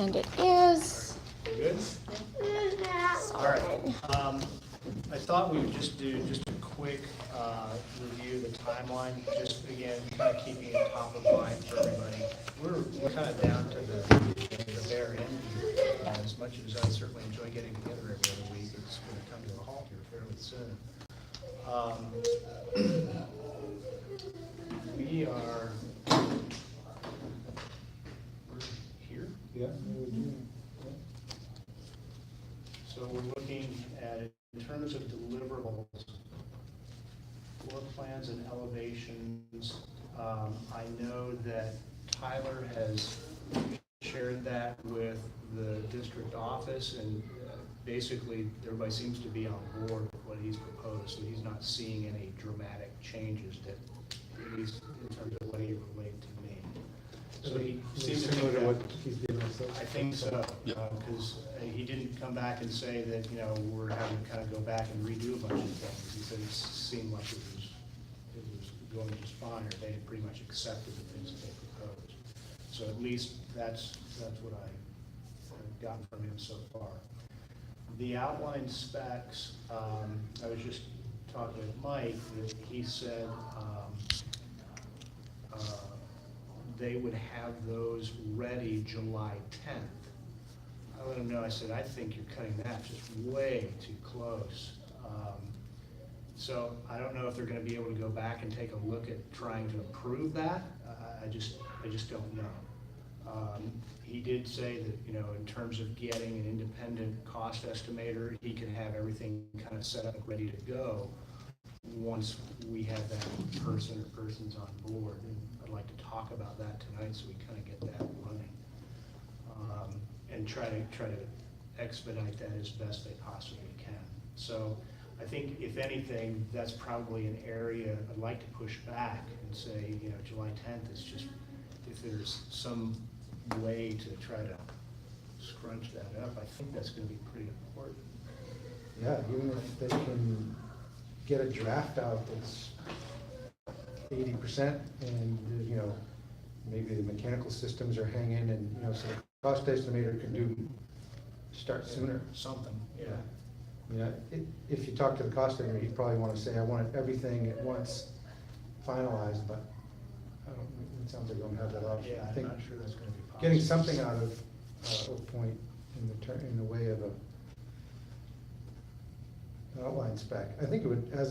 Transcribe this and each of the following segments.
And it is. Good? All right. I thought we would just do a quick review of the timeline, just again, kind of keeping it top of mind for everybody. We're kind of down to the bare end here. As much as I certainly enjoy getting together every other week, it's going to come to a halt here fairly soon. We are here. Yeah. So we're looking at, in terms of deliverables, floor plans and elevations. I know that Tyler has shared that with the district office, and basically everybody seems to be on board with what he's proposed, so he's not seeing any dramatic changes that, at least in terms of what he relayed to me. So he seems to think similar to that, what he's given us. I think so, because he didn't come back and say that, you know, we're having to kind of go back and redo a bunch of things. He said it seemed like it was going just fine, or they had pretty much accepted the things that they proposed. So at least that's what I've gotten from him so far. The outline specs, I was just talking with Mike, that he said they would have those ready July 10th. I let him know, I said, I think you're cutting that just way too close. So I don't know if they're gonna be able to go back and take a look at trying to improve that. I just don't know. He did say that, you know, in terms of getting an independent cost estimator, he can have everything kind of set up and ready to go once we have that person or persons on board. And I'd like to talk about that tonight so we kind of get that running. And try to expedite that as best they possibly can. So I think, if anything, that's probably an area I'd like to push back and say, you know, July 10th is just, if there's some way to try to scrunch that up, I think that's going to be pretty important. Yeah, even if they can get a draft out that's 80%, and, you know, maybe the mechanical systems are hanging, and, you know, so the cost estimator can start sooner. Something, yeah. Yeah, if you talk to the cost estimator, he'd probably want to say, I want everything at once finalized, but it sounds like we don't have that option. Yeah, I I'm think not sure that's going to be possible. getting something out of Oak Point in the way of an outline spec, I think it would, I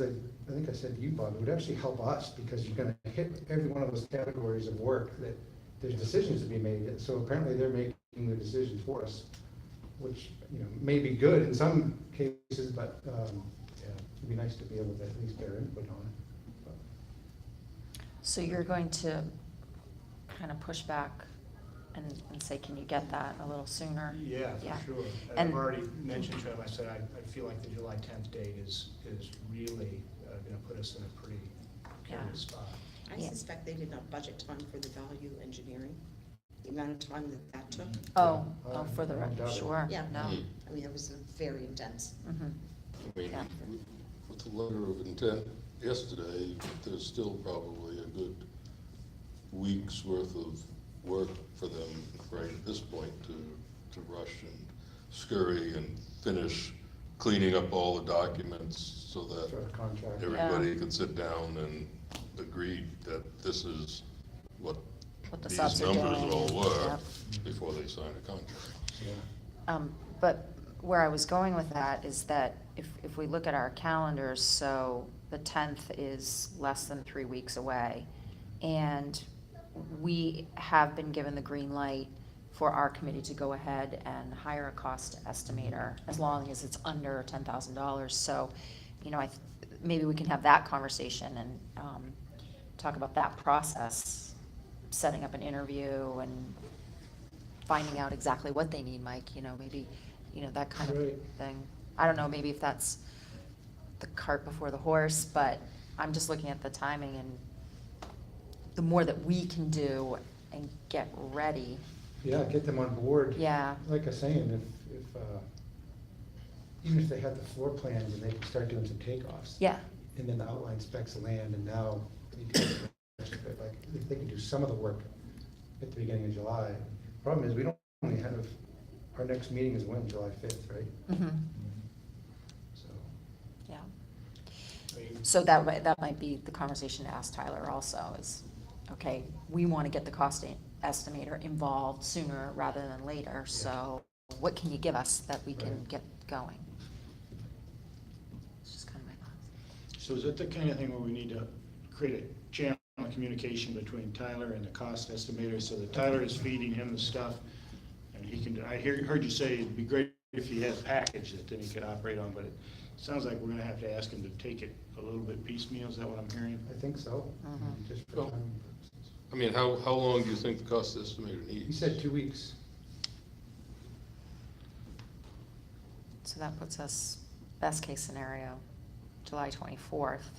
think I said to you, Bob, it would actually help us, because you're going to hit every one of those categories of work that there's decisions to be made. So apparently they're making the decisions for us, which, you know, may be good in some cases, but it'd be nice to be able to at least bear input on it. But, So you're going to kind of push back and say, can you get that a little sooner? Yeah, Yeah. for sure. And And- I've already mentioned to him, I said, I feel like the July 10th date is really going to put us in a pretty curious spot. I Yeah. suspect they did not budget time for the value engineering, the amount of time that took. Oh, Yeah. for the I record, doubt it. sure, Yeah. no. I mean, it was very intense. Mhm. I mean, Yeah. with the letter of intent yesterday, there's still probably a good week's worth of work for them right at this point to rush and scurry and finish cleaning up all the documents so that for a contract. everybody can sit down and agree that this is what What the these subs are numbers doing. all were Yep. before they sign a contract. Yeah. But where I was going with that is that if we look at our calendars, so the 10th is less than 3 weeks away, and we have been given the green light for our committee to go ahead and hire a cost estimator, as long as it's under $10,000. So, you know, maybe we can have that conversation and talk about that process, setting up an interview and finding out exactly what they need, Mike, you know, maybe, you know, that kind of Right. thing. I don't know, maybe if that's the cart before the horse, but I'm just looking at the timing, and the more that we can do and get ready. Yeah, get them on board. Yeah. Like I was saying, if even if they had the floor plans and they could start doing some takeoffs. Yeah. And then the outline specs of land, and now, like, if they could do some of the work at the beginning of July. Problem is, we don't only have our next meeting is when, July 5th, right? Mhm. So, Yeah. I mean, So that might be the conversation to ask Tyler also is, okay, we want to get the cost estimator involved sooner rather than later, so what can you give us that we can Right. get going? It's just kind of my thoughts. So is it the kind of thing where we need to create a channel of communication between Tyler and the cost estimator, so that Tyler is feeding him the stuff, and he can, heard you say it'd be great if he had a package that then he could operate on, but it sounds like we're gonna have to ask him to take it a little bit piecemeal, is that what I'm hearing? I think so, Mhm. just for Well, time purposes. I mean, how long do you think the cost estimator needs? He said 2 weeks. So that puts us, best case scenario, July 24th.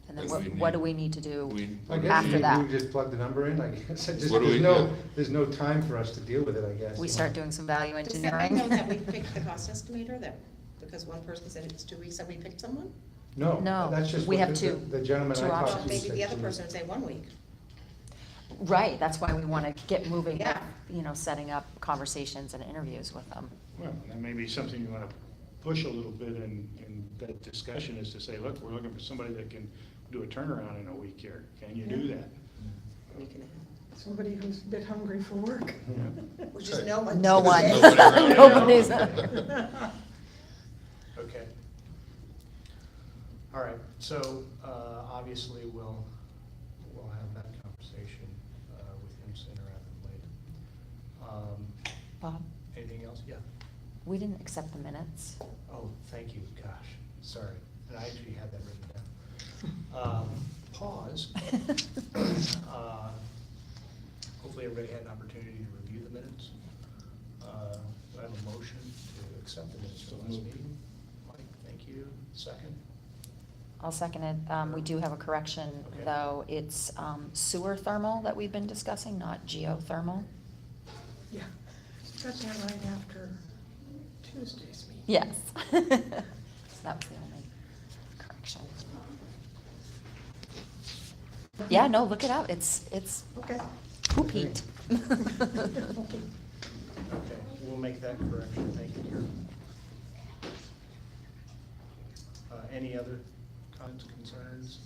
And then And we what do need- we need to do I guess after you that? just plug the number in, I guess. Just- What do we do? There's no time for us to deal with it, I guess. We you start know. doing some value Does that engineering? mean that we picked the cost estimator, that, because one person said it's 2 weeks, that we picked someone? No, No, that's just we what have the- two- the gentleman two I options. talked Well, to maybe said the other 2 person weeks. would say 1 week. Right, that's why we want to get moving, Yeah. setting up conversations and interviews with them. Well, that may be something you wanna push a little bit in that discussion, is to say, look, we're looking for somebody that can do a turnaround in a week here, can you do that? A week and a half. Somebody who's a bit hungry for work. Which is no one. No one. Nobody around here. Nobody's. Okay. All right, so, obviously, we'll have that conversation, with him sooner rather than later. Bob, Anything else? Yeah. we didn't accept the minutes. Oh, thank you, gosh, sorry, and I actually had that written down. Pause. Hopefully everybody had an opportunity to review the minutes. Do I have a motion to accept the minutes from last meeting? Mike, thank you. Second? I'll second it. We do have a correction, Okay. though. It's sewer thermal that we've been discussing, not geothermal. Yeah, got that right after Tuesday's meeting. Yes. So that was the only correction. Yeah, no, look it up. It's Okay. poop heat. Okay, we'll make that correction, thank you, Karen. Any other comments, concerns?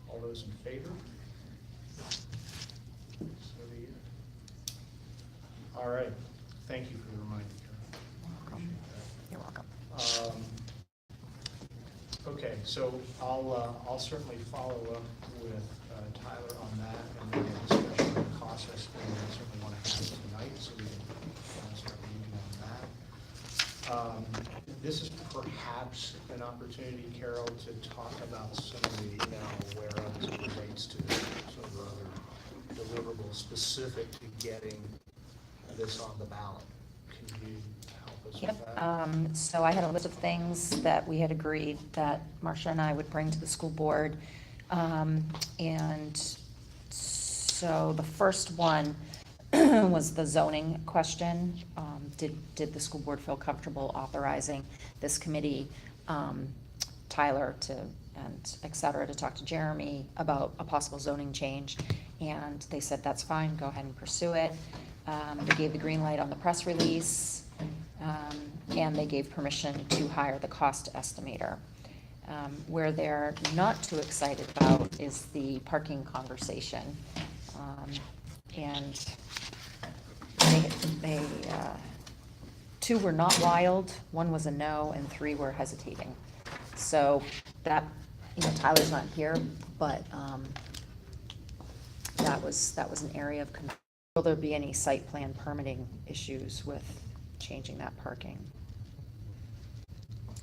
All those in favor? So be it. All right, thank you for the reminder, Karen. You're welcome. Appreciate that. Okay, so I'll certainly follow up with Tyler on that, and then a discussion on the cost estimate. I certainly want to have it tonight, so we can start meeting on that. This is perhaps an opportunity, Carol, to talk about some of the, aware of as it relates to some of the other deliverables specific to getting this on the ballot. Can you help us with Yep, that? so I had a list of things that we had agreed that Marcia and I would bring to the school board. And so the first one was the zoning question. Did the school board feel comfortable authorizing this committee, Tyler and et cetera, to talk to Jeremy about a possible zoning change? And they said, that's fine, go ahead and pursue it. They gave the green light on the press release, and they gave permission to hire the cost estimator. Where they're not too excited about is the parking conversation. And they, two were not wild, one was a no, and three were hesitating. So that, Tyler's not here, but that was an area of concern. Will there be any site plan permitting issues with changing that parking?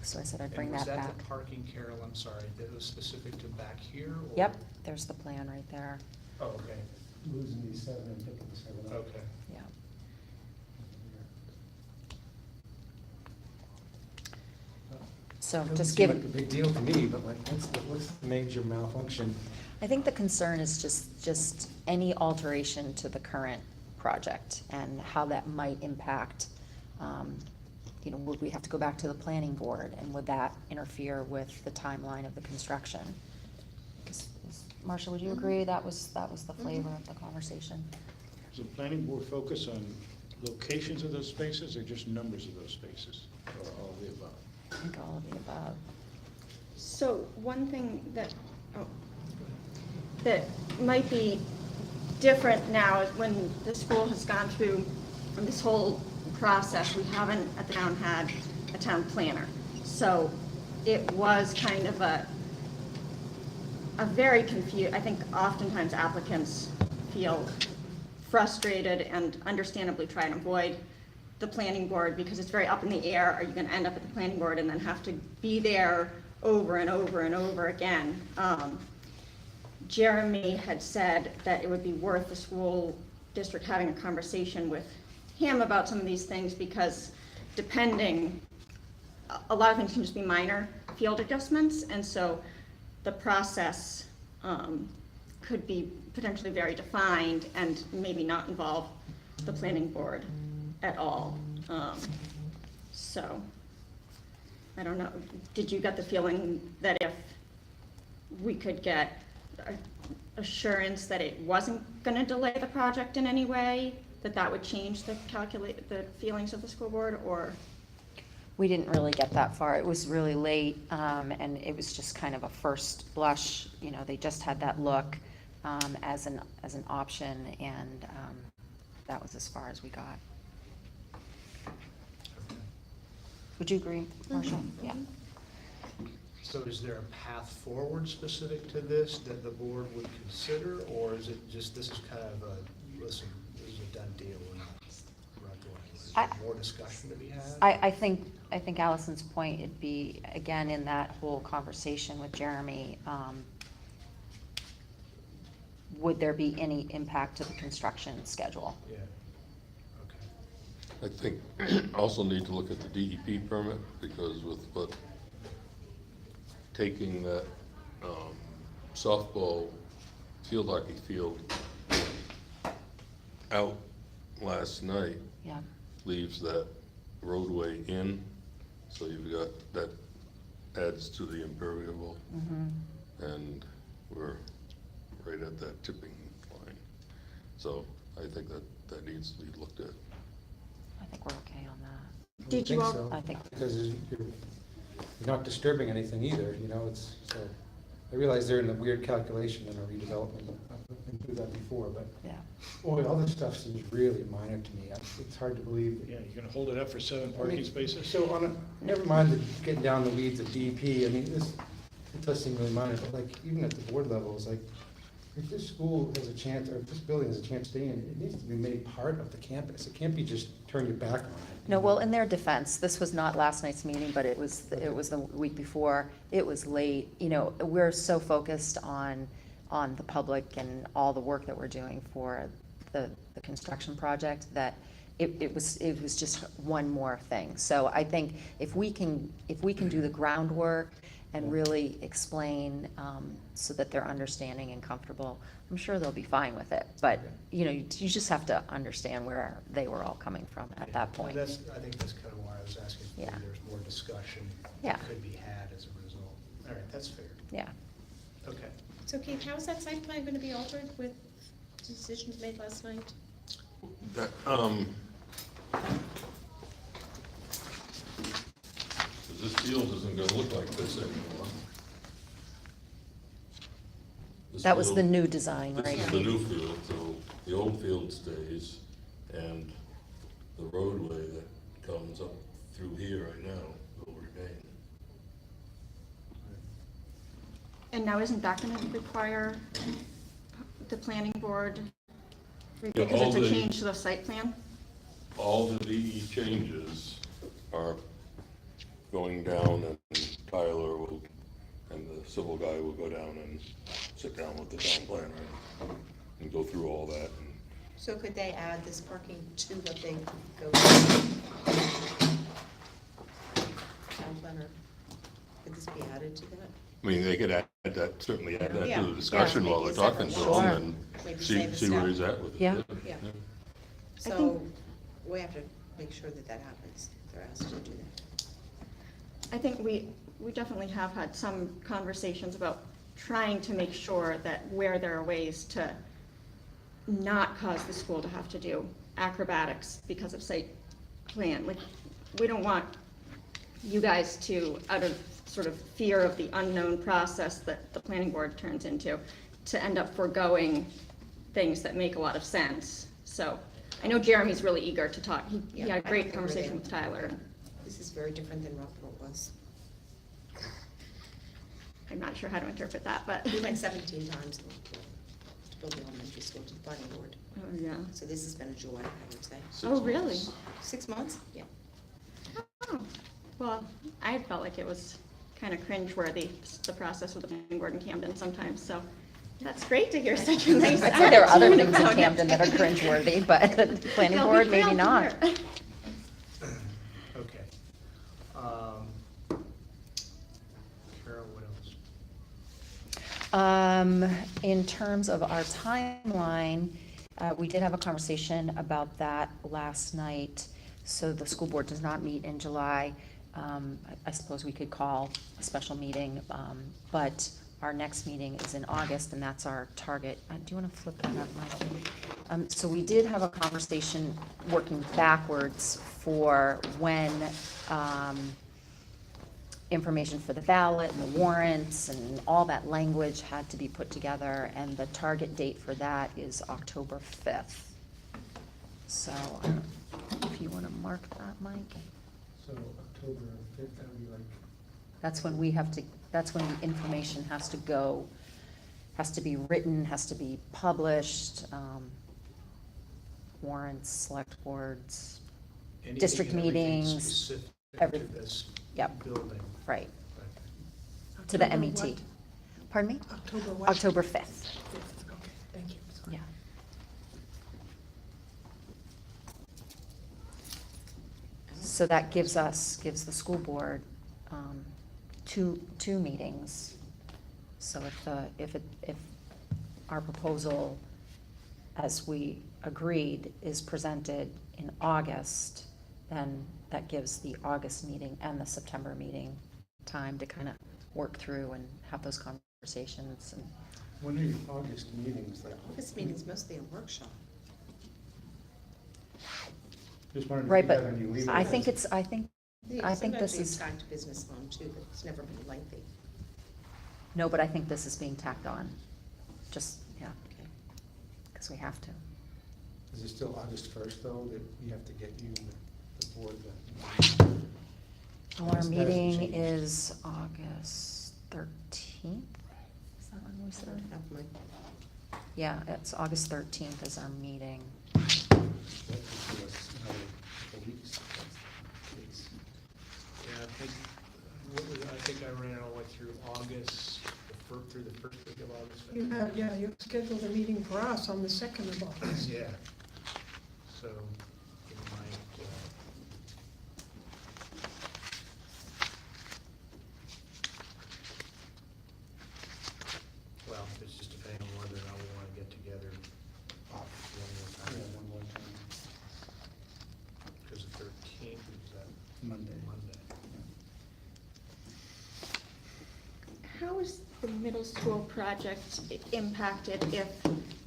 So I said I'd bring that And back. was that the parking, Carol, I'm sorry, that was specific to back here? or- Yep, there's the plan right there, Oh, okay, Losing these 7 and picking the 7 up. okay. yeah. So Doesn't just seem give, like a big deal to me, but like, what's the major malfunction? I think the concern is just any alteration to the current project and how that might impact, would we have to go back to the planning board, and would that interfere with the timeline of the construction? Marcia, would you agree that was the flavor of the conversation? Does the planning board focus on locations of those spaces or just numbers of those spaces, or all of the above? I think all of the above. So one thing that might be different now is when the school has gone through this whole process, we haven't at the town had a town planner. So it was kind of a very confused, I think oftentimes applicants feel frustrated and understandably try and avoid the planning board because it's very up in the air. Are you going to end up at the planning board and then have to be there over and over and over again? Jeremy had said that it would be worth the school district having a conversation with him about some of these things because depending, a lot of things can just be minor field adjustments, and so the process could be potentially very defined and maybe not involve the planning board at all. So, I don't know, did you get the feeling that if we could get assurance that it wasn't going to delay the project in any way, that would change the feelings of the school board, or? We didn't really get that far. It was really late, and it was just kind of a first blush. You know, they just had that look as an option, and that was as far as we got. Would you agree, Marshall? Mm-hmm. Yeah. So is there a path forward specific to this that the board would consider, or is it just, this is kind of a, listen, this is a done deal, we're not going anywhere? Is there more discussion to be had? I think Allison's point would be, again, in that whole conversation with Jeremy, would there be any impact to the construction schedule? Yeah, okay. I think also need to look at the DEP permit, because with what, taking that softball field hockey field out last night Yeah. leaves that roadway in, so you've got, that adds to the impermeable, and we're right at that tipping line. So I think that needs to be looked at. I think we're okay on that. Did you think all- so, I think- Because you're not disturbing anything either, you know, it's, so, I realize they're in a weird calculation in a redevelopment, I've been through that before, but, Yeah. boy, all this stuff seems really minor to me, it's hard to believe. Yeah, you're gonna hold it up for 7 parking spaces? So on a, never mind the getting down the weeds of DEP, I mean, this, it does seem really minor, but like, even at the board level, it's like, if this school has a chance, or if this building has a chance to stay in, it needs to be made part of the campus. It can't be just turn your back on it. No, well, in their defense, this was not last night's meeting, but it was the week before. It was late. You know, we're so focused on the public and all the work that we're doing for the construction project that it was just one more thing. So I think if we can do the groundwork and really explain so that they're understanding and comfortable, I'm sure they'll be fine with it. But, you know, you just have to understand where they were all coming from at that point. And I think that's kind of why I was asking if Yeah. there's more discussion Yeah. that could be had as a result. All right, that's fair. Yeah. Okay. So Keith, how is that site plan going to be altered with decisions made last night? That, this field isn't gonna look like this anymore. This That was the field- new design, This right? is the new field, so the old field stays, and the roadway that comes up through here right now will remain. And now isn't that going to require the planning board, because all it's a the- change to the site plan? All the DE changes are going down, and Tyler will, and the civil guy will go down and sit down with the town planner and go through all that. And So could they add this parking to what they go? Town planner, could this be added to that? I mean, they could add that, certainly add that Yeah. to the discussion Yeah. while they're Make it talking to separate. them, Sure. and Maybe see save a where step. he's at with it. Yeah. Yeah. I So think- we have to make sure that that happens. They're asked to do that. I think we definitely have had some conversations about trying to make sure that where there are ways to not cause the school to have to do acrobatics because of site plan. Like, we don't want you guys to, out of sort of fear of the unknown process that the planning board turns into, to end up foregoing things that make a lot of sense. So I know Jeremy's really eager to talk. He Yeah, had a I don't great think we're conversation there. with Tyler. This is very different than Rockport was. I'm not sure how to interpret that, but. We went 17 times to build the elementary school to the planning board. Oh, yeah. So this has been a joy, I would say. Oh, really? 6 months? Yeah. Oh, well, I felt like it was kind of cringeworthy, the process with the planning board in Camden sometimes, so that's great to hear such a nice I'd say there are other attitude things in about it. Camden that are cringeworthy, but planning They'll be board, maybe thrilled to not. hear. Okay. Carol, what else? In terms of our timeline, we did have a conversation about that last night. So the school board does not meet in July. I suppose we could call a special meeting, but our next meeting is in August, and that's our target. Do you want to flip that up, Mike? So we did have a conversation working backwards for when information for the ballot and the warrants and all that language had to be put together, and the target date for that is October 5th. So I don't know if you want to mark that, Mike. So October 5th, that would be like, That's when we have to, that's when the information has to go, has to be written, has to be published, warrants, select boards, Anything district and everything meetings, specific every- to this Yep. building. right, to the October MET. what? Pardon me? October what? October 5th, Fifth. Okay, thank you. Sorry. yeah. So that gives the school board, two meetings. So if our proposal, as we agreed, is presented in August, then that gives the August meeting and the September meeting time to kind of work through and have those conversations. And when are your August meetings? Like, August meeting's mostly a workshop. just wondering Right, if you but have any legal. I think this Sometimes is, we've talked to business on too, but it's never been lengthy. no, but I think this is being tacked on, just, yeah, Okay. because we have to. Is it still August 1st, though, that you have to get you, the board, Our That hasn't meeting changed. is August 13th? Is that when we said? Have my- Yeah, it's August 13th is our meeting. that could give us another couple weeks. Yeah, I think I ran all the way through August, through the first week of August. I You think. had, yeah, you scheduled a meeting for us on the 2nd of August. Yeah. So it might, well, it's just depending on whether or not we want to get together one more Yeah, time. one more time. Because the 13th is that Monday. Monday. How is the middle school project impacted if,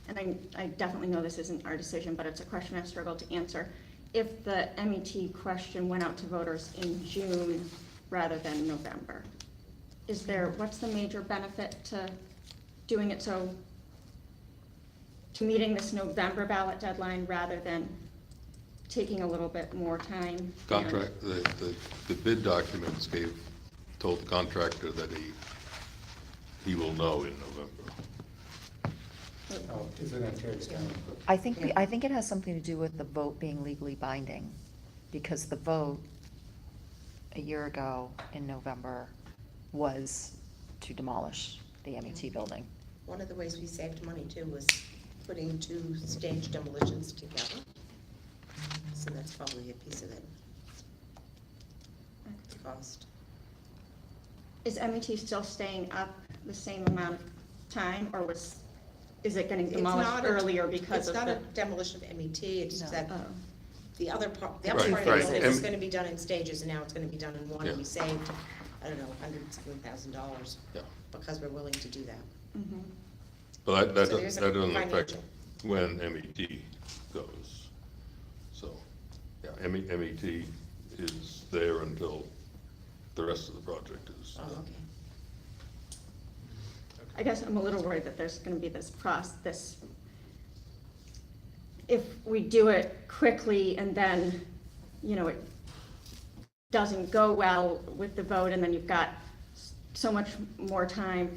and I definitely know this isn't our decision, but it's a question I've struggled to answer, if the MET question went out to voters in June rather than November? What's the major benefit to doing it so, to meeting this November ballot deadline rather than taking a little bit more time? and- Contract, the bid documents told the contractor that he will know in November. Oh, is it at Terry's County? I think it has something to do with the vote being legally binding, because the vote a year ago in November was to demolish the MET building. One of the ways we saved money too was putting 2 stage demolitions together. So that's probably a piece of it. The cost. Is MET still staying up the same amount of time, or is it getting It's demolished not a- earlier because of the? It's not a demolition of MET, it's No. that Oh. the other part Right, of right. it was And- gonna be done in stages, and now it's gonna be done in one, and Yeah. we saved, I don't know, $100,000 Yeah. because we're willing to do that. Mhm. But that So there's doesn't a affect financial- when MET goes. Yeah, MET is there until the rest of the project is. Oh, okay. I guess I'm a little worried that there's gonna be this if we do it quickly and then, it doesn't go well with the vote, and then you've got so much more time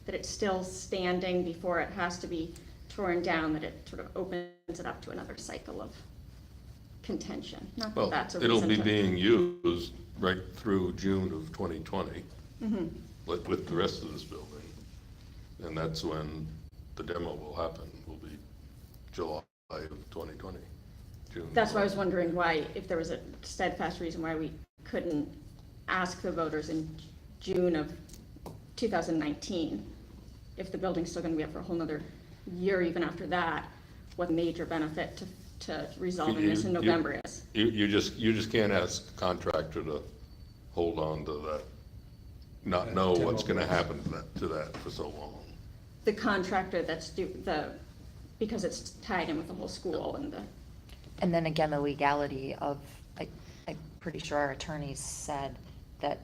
that it's still standing before it has to be torn down, that it sort of opens it up to another cycle of contention. Not that Well, that's a it'll reason be to. being used right through June of 2020 Mhm. with the rest of this building. And that's when the demo will happen, will be July of 2020, June. That's why I was wondering why, if there was a steadfast reason why we couldn't ask the voters in June of 2019, if the building's still gonna be up for a whole nother year even after that, what major benefit to resolving this in November is. You just can't ask a contractor to hold on to that, not know what's gonna happen to that for so long. The contractor that's because it's tied in with the whole school and And then again, the legality of, I'm pretty sure our attorneys said that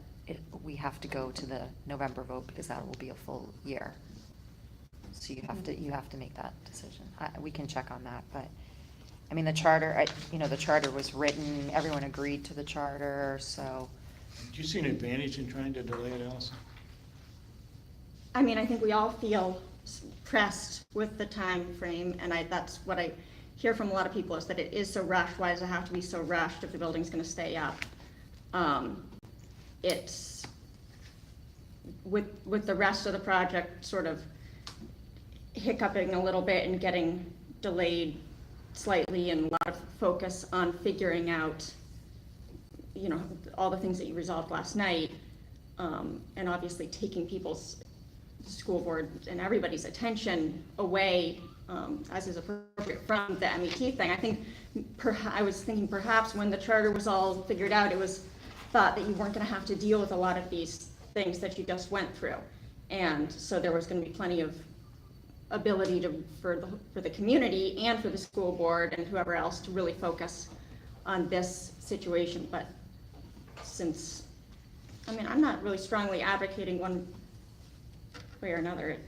we have to go to the November vote because that will be a full year. So you have to make that decision. We can check on that, but, I mean, the charter, the charter was written, everyone agreed to the charter, so. Do you see an advantage in trying to delay it, Allison? I mean, I think we all feel pressed with the time frame, and that's what I hear from a lot of people, is that it is so rushed. Why does it have to be so rushed if the building's gonna stay up? It's, with the rest of the project sort of hiccuping a little bit and getting delayed slightly, and a lot of focus on figuring out, all the things that you resolved last night, and obviously taking people's school board and everybody's attention away, as is appropriate, from the MET thing. I think I was thinking perhaps when the charter was all figured out, it was thought that you weren't going to have to deal with a lot of these things that you just went through, and so there was going to be plenty of ability for the community and for the school board and whoever else to really focus on this situation. But since, I'm not really strongly advocating one way or another.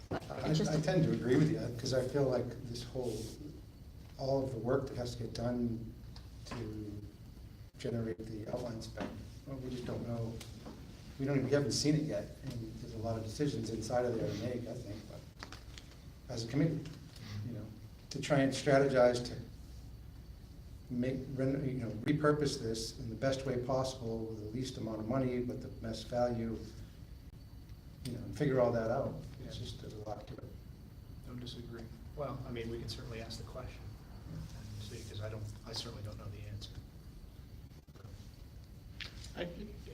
But I it's just, tend to agree with you, because I feel like all of the work that has to get done to generate the outline spec, well, we just don't know. We haven't seen it yet, and there's a lot of decisions inside of there to make, I think, but as a committee, to try and strategize to repurpose this in the best way possible with the least amount of money, but the best value, and figure all that out. It's just, there's a lot to it. Don't disagree. Well, we can certainly ask the question and see, because I certainly don't know the answer.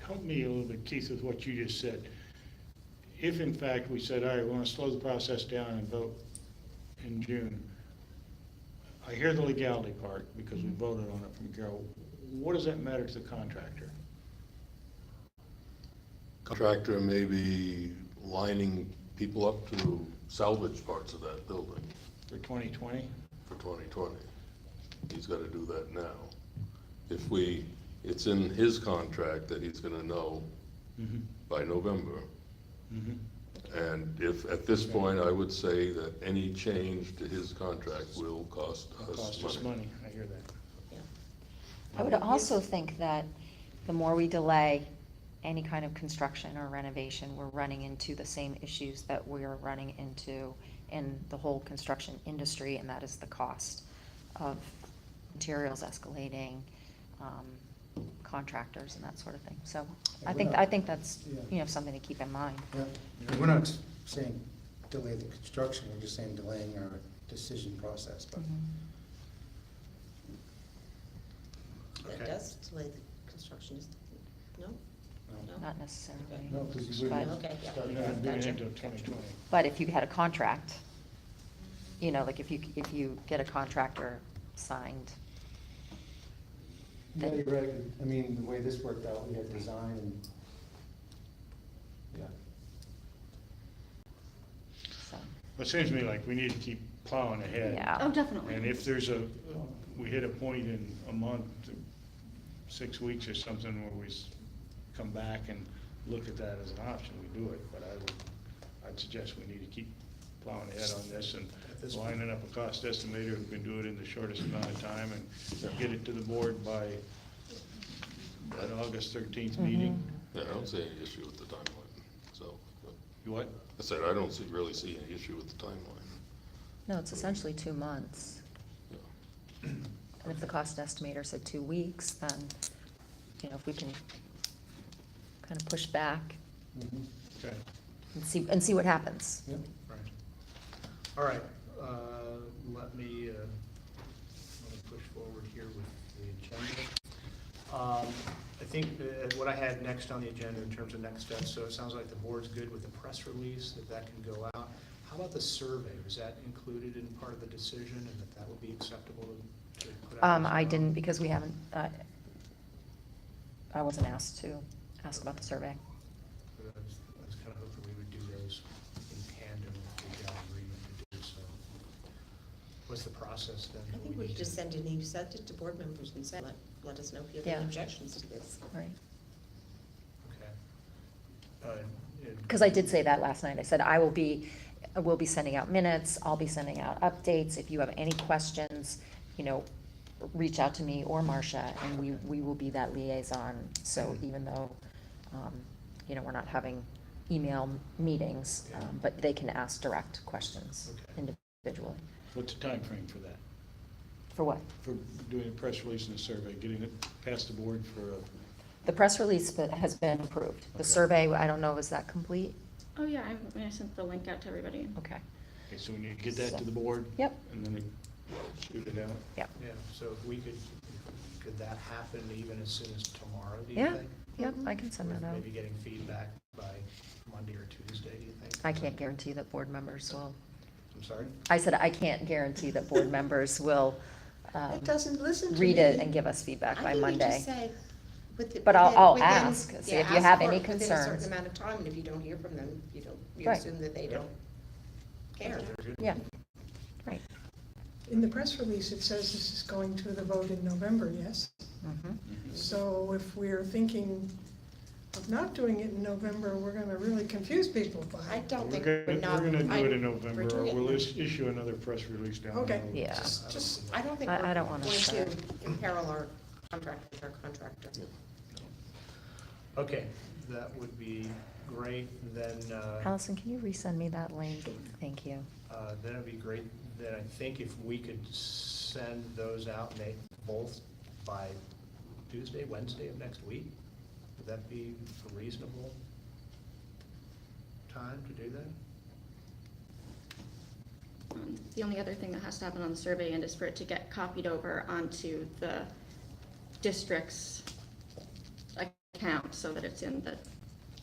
Help me a little bit, Keith, with what you just said. If in fact we said, all right, we want to slow the process down and vote in June, I hear the legality part because we voted on it from Carol. What does that matter to the contractor? Contractor may be lining people up to salvage parts of that building For 2020? for 2020. He's got to do that now. It's in his contract that he's gonna know by November. And if, at this point, I would say that any change to his contract will cost Cost us us money. money, I hear that. Yeah. I would also think that the more we delay any kind of construction or renovation, we're running into the same issues that we're running into in the whole construction industry, and that is the cost of materials escalating, contractors and that sort of thing. So Yeah, I think that's, yeah. something to keep in mind. Yeah, and we're not saying delay the construction, we're just saying delaying our decision process, but. That Okay. does delay the construction, no? No? Not necessarily. No, because you But- wouldn't. Okay, yeah. Start not doing it Gotcha. until 2020. But if you had a contract, like if you get a contractor signed, Yeah, you're right, the way this worked out, we had design and, yeah. so. It seems to me like we need to keep plowing ahead. Yeah. Oh, definitely. And if we hit a point in a month, 6 weeks or something where we come back and look at that as an option, we do it. But I'd suggest we need to keep plowing ahead on this and lining up a cost estimator who can do it in the shortest amount of time and get it to the board by that August 13th meeting. Yeah, I don't see any issue with the timeline, so. You what? I said, I don't really see any issue with the timeline. No, it's essentially 2 months. Yeah. And if the cost estimator said 2 weeks, then, you know, if we can kind of push back Okay. and see what happens. Yep. Right. All right, let me push forward here with the agenda. I think what I had next on the agenda in terms of next steps, so it sounds like the board's good with the press release, that can go out. How about the survey? Was that included in part of the decision, and that would be acceptable to put out? as I well? didn't, because we haven't, I wasn't asked to ask about the survey. I was kind of hoping we would do those in tandem if we got agreement to do so. What's the process then? I think we could just send it to board members and say, let us know if you have Yeah. any objections to this. Right. Okay. Because I did say that last night. I said, we'll be sending out minutes, I'll be sending out updates. If you have any questions, you know, reach out to me or Marcia, and we will be that liaison. So even though, you know, we're not having email meetings, but they can ask direct questions Okay. individually. What's the time frame for that? For what? For doing a press release and a survey, getting it past the board for a, The press release has been approved. The Okay. survey, I don't know, is that complete? Oh, yeah, I sent the link out to everybody. Okay. okay, so we need to get that to the board? Yep. And then shoot it out? Yep. Yeah, so if we could that happen even as soon as tomorrow, do you Yeah. think? Yep, I can send With that out. Maybe getting feedback by Monday or Tuesday, do you think? I can't guarantee that board members will, I'm sorry? I said I can't guarantee that board members will It doesn't listen to read it me. and give us feedback I by think we Monday. just say But I'll within- ask, see yeah, if you ask have for any it within a concerns. certain amount of time, and if you don't hear from them, you Right. assume that they don't care. Yeah, right. In the press release, it says this is going to the vote in November, yes? Mhm. So if we're thinking of not doing it in November, we're gonna really confuse people I by. don't think We're we're not. gonna do it in we're November, or doing it we'll in- issue another press release down the Okay. road. Yeah. Just, I don't think I we're don't wanna going start. to imperil our contract with our contractor. Okay, that would be great, then, Allison, can you resend me that link? Thank you. then it'd be great, then I think if we could send those out, both by Tuesday, Wednesday of next week, would that be a reasonable time to do that? The only other thing that has to happen on the survey end is for it to get copied over onto the district's account so that it's in the,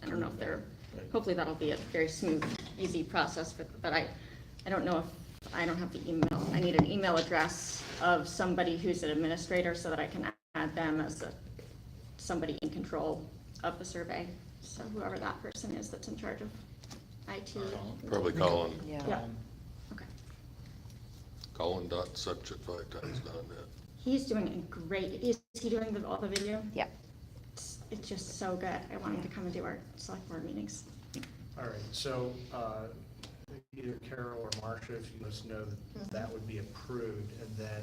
I don't know if they're, hopefully that'll be a very smooth, easy process, but I don't know if, I don't have the email. I need an email address of somebody who's an administrator so that I can add them as somebody in control of the survey. So whoever that person is that's in charge of IT. Probably Colin, Yeah. Yeah. Okay. Colin.such@5times.net. He's doing a great, is he doing all the video? Yeah. It's just so good. I want him to come and do our select board meetings. All right, so either Carol or Marcia, if you let us know that that would be approved, and then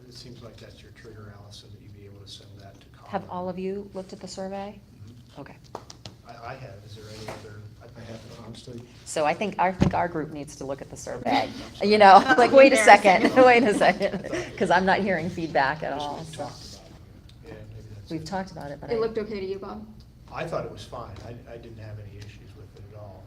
it seems like that's your trigger, Allison, that you'd be able to send that to Colin. Have all of you looked at the survey? Mhm. Okay. I have, is there any other? I have, honestly, So I think our group needs to look at the survey. You know, like, wait a second, wait a second, because I'm not hearing feedback at all. We've so. talked about it. Yeah, maybe that's We've it. talked about it, but It looked okay to you, Bob? I thought it was fine. I didn't have any issues with it at all.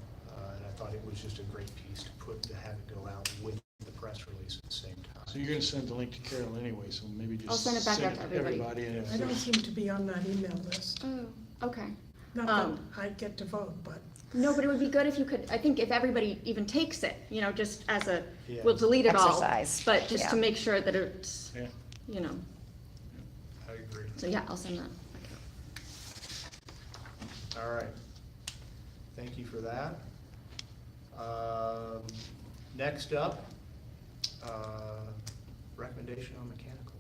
And I thought it was just a great piece to have it go out with the press release at the same time. So you're gonna send the link to Carol anyway, so maybe just I'll send it back out to everybody. and if I don't there's- seem to be on that email list. Oh, okay. Not that I get to vote, but No, but it would be good if you could, I think if everybody even takes it, you know, just as a, Yeah. we'll delete it all. Exercise, But just to yeah. make sure that it's, Yeah. you know, I agree. so yeah, I'll send that. All right. Thank you for that. Next up recommendation on mechanicals?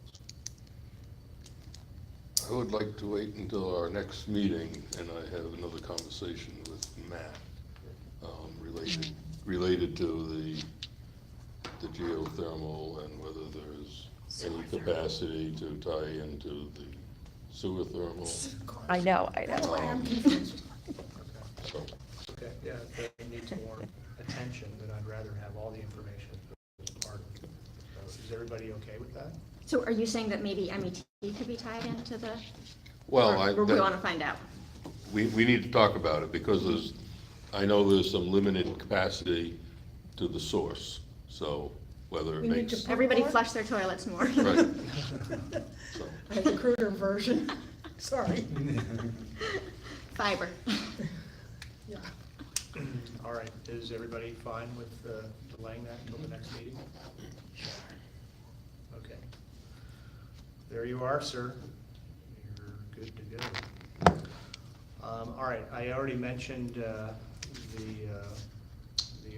I would like to wait until our next meeting, and I have another conversation with Matt, related to the geothermal and whether there's any capacity to tie into the sewer thermal. I know. That's why I'm confused. Okay. So, Okay, yeah, if that needs more attention, then I'd rather have all the information as part of it. So is everybody okay with that? So are you saying that maybe MET could be tied into the? well, or we want to find out? we need to talk about it because I know there's some limited capacity to the source, so whether it We need makes. to- Everybody More? flush their toilets more. Right. So, I have the cruder version, sorry. Fiber. Yeah. All right, is everybody fine with delaying that until the next meeting? Okay. There you are, sir. You're good to go. All right, I already mentioned the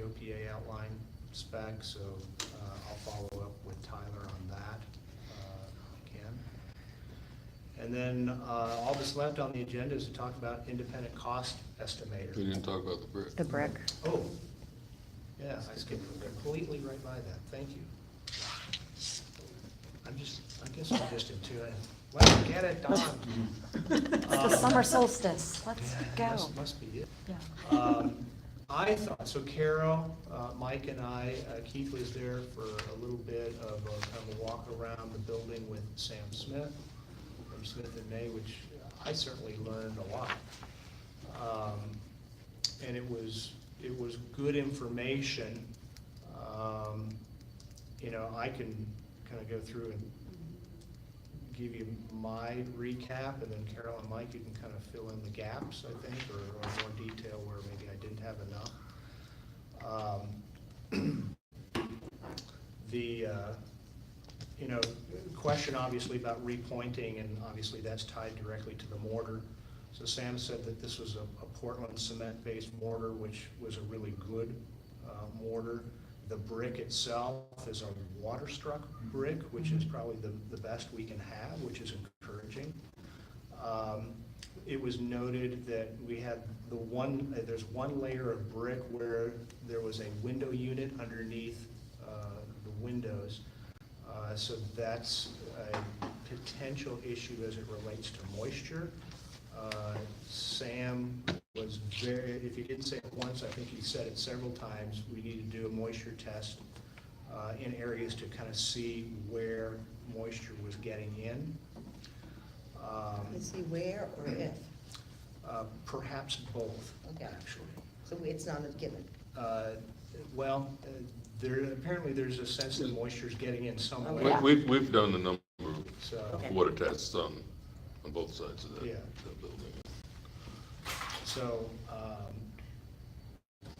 OPA outline spec, so I'll follow up with Tyler on that, Ken. And then all that's left on the agenda is to talk about independent cost estimator. we didn't talk about the brick. The brick. Oh, yeah, I skipped completely right by that, thank you. I guess I'm just in tune. Let's get it done. It's the summer solstice. Let's Yeah, go. Must be it. Yeah. I thought, so Carol, Mike and I, Keith was there for a little bit of a kind of a walk around the building with Sam Smith from Smith and May, which I certainly learned a lot. And it was good information. You know, I can kind of go through and give you my recap, and then Carol and Mike, you can kind of fill in the gaps, I think, or more detail where maybe I didn't have enough. You know, question obviously about repointing, and obviously that's tied directly to the mortar. So Sam said that this was a Portland cement-based mortar, which was a really good mortar. The brick itself is a water-struck brick, which is probably the best we can have, which is encouraging. It was noted that we had there's one layer of brick where there was a window unit underneath the windows. So that's a potential issue as it relates to moisture. Sam was if he didn't say it once, I think he said it several times, we need to do a moisture test in areas to kind of see where moisture was getting in. Let's see where or if. Perhaps both, Okay. actually. So it's not a given. Apparently there's a sense that moisture's getting in somewhere. Yeah. We've done a number of So, Okay. water tests on both sides of Yeah. that building. so,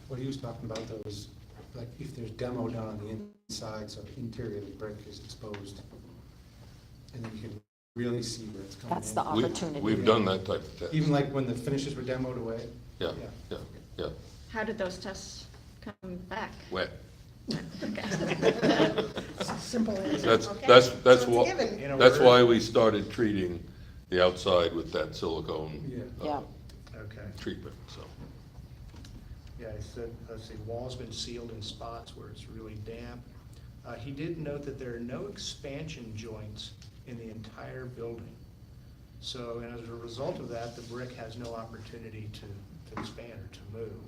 What he was talking about though is, like, if there's demo done on the inside, so the interior of the brick is exposed, and then you can really see where it's coming in. That's the We- opportunity. We've done that type of test. Even like when the finishes were demoed away? Yeah, Yeah. yeah, yeah, How did those tests come back? wet. Simple answer. That's, Okay. that's, So that's it's a why, given. in a that's word- why we started treating the outside with that silicone. Yeah. Okay. Treatment, so. Yeah, he said, let's see, wall's been sealed in spots where it's really damp. He did note that there are no expansion joints in the entire building. So, and as a result of that, the brick has no opportunity to expand or to move.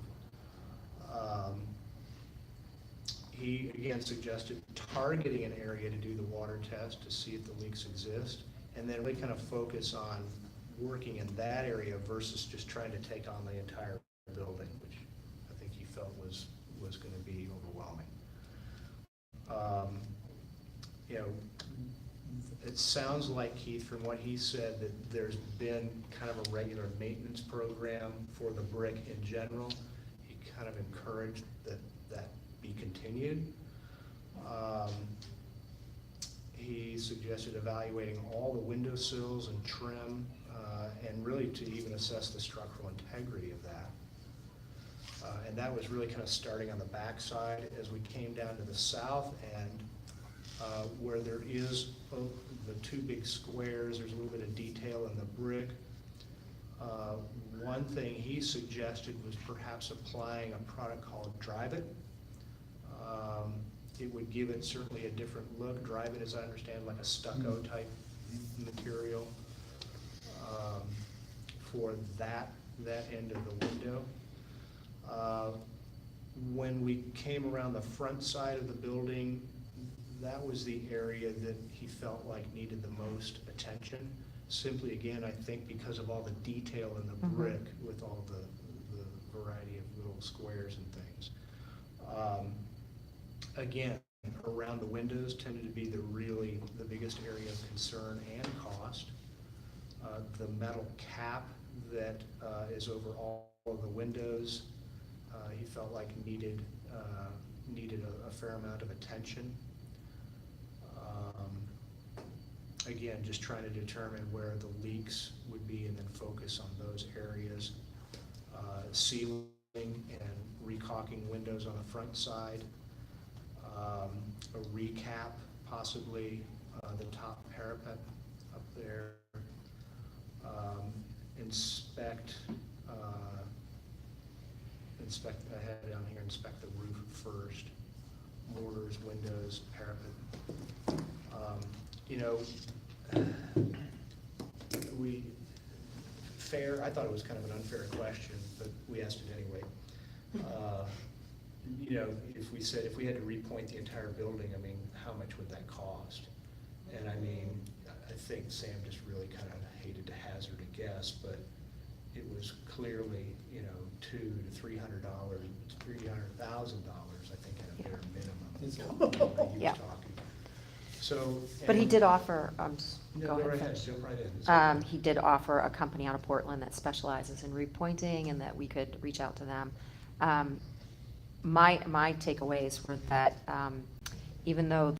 He again suggested targeting an area to do the water test to see if the leaks exist, and then we kind of focus on working in that area versus just trying to take on the entire building, which I think he felt was going to be overwhelming. You know, it sounds like, Keith, from what he said, that there's been kind of a regular maintenance program for the brick in general. He kind of encouraged that be continued. He suggested evaluating all the windowsills and trim, and really to even assess the structural integrity of that. And that was really kind of starting on the back side. As we came down to the south end, where there is the two big squares, there's a little bit of detail in the brick. One thing he suggested was perhaps applying a product called Drive It. It would give it certainly a different look. Drive It, as I understand, like a stucco type material for that end of the window. When we came around the front side of the building, that was the area that he felt like needed the most attention. Simply, again, I think because of all the detail in the brick with all the variety of little squares and things. Again, around the windows tended to be the biggest area of concern and cost. The metal cap that is over all of the windows, he felt like needed a fair amount of attention. Again, just trying to determine where the leaks would be and then focus on those areas. Sealing and recaulking windows on the front side. A recap, possibly the top parapet up there. Inspect down here, inspect the roof first. Mortars, windows, parapet. I thought it was kind of an unfair question, but we asked it anyway. If we had to repoint the entire building, I mean, how much would that cost? And I mean, I think Sam just really kind of hated to hazard a guess, but it was clearly, $200,000 to $300,000, I think at a bare minimum. He Yeah. was talking. So. But he and- did offer, No, go ahead, finish. jump right in. It's okay. He did offer a company out of Portland that specializes in repointing and that we could reach out to them. My takeaways were that even though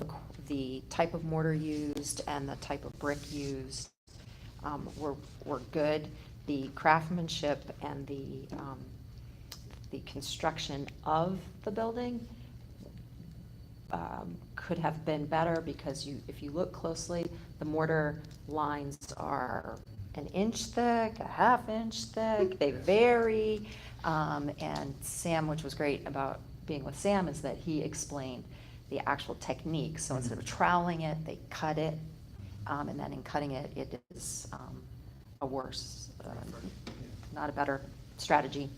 the type of mortar used and the type of brick used were good, the craftsmanship and the construction of the building could have been better, because if you look closely, the mortar lines are an inch thick, a half inch thick, they vary. And Sam, which was great about being with Sam, is that he explained the actual technique. So instead of troweling it, they cut it, and then in cutting it, it is a worse, not a better strategy.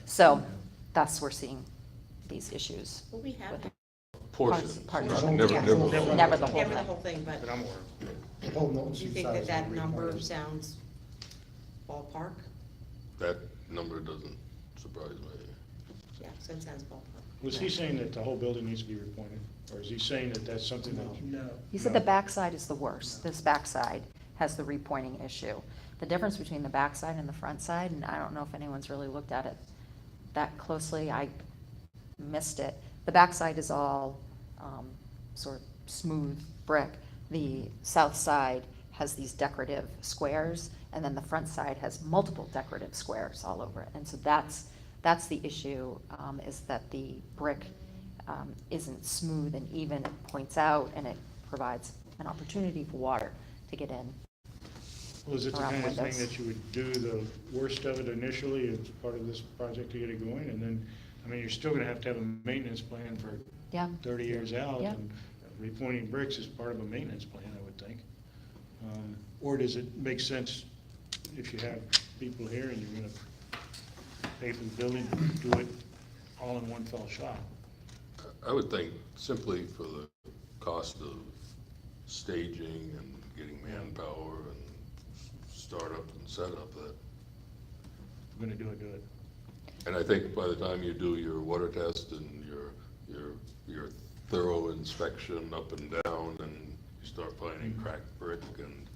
So thus we're seeing these issues. Well, we have, with Portions, Parts. never, Yeah. never. Never the whole never the thing. whole thing, but But I'm aware. The whole Milton do you Street think side that is that gonna be number repointed. sounds ballpark? That number doesn't surprise me. Yeah, so it sounds ballpark. Was he saying that the whole building needs to be repointed, or is he saying that that's something that? No. He said the backside is the worst. This backside has the repointing issue. The difference between the backside and the front side, and I don't know if anyone's really looked at it that closely, I missed it. The backside is all sort of smooth brick. The south side has these decorative squares, and then the front side has multiple decorative squares all over it. And so that's the issue, is that the brick isn't smooth and even. It points out, and it provides an opportunity for water to get in. Well, is it the around kind of thing windows. that you would do the worst of it initially as part of this project to get it going, and then, I mean, you're still gonna have to have a maintenance plan for Yeah. 30 years out, Yeah. and repointing bricks is part of a maintenance plan, I would think. Or does it make sense if you have people here and you're gonna pay for the building to do it all in one fell shot? I would think simply for the cost of staging and getting manpower and startup and setup, that, If we're gonna do it. and I think by the time you do your water test and your thorough inspection up and down, and you start finding cracked brick, and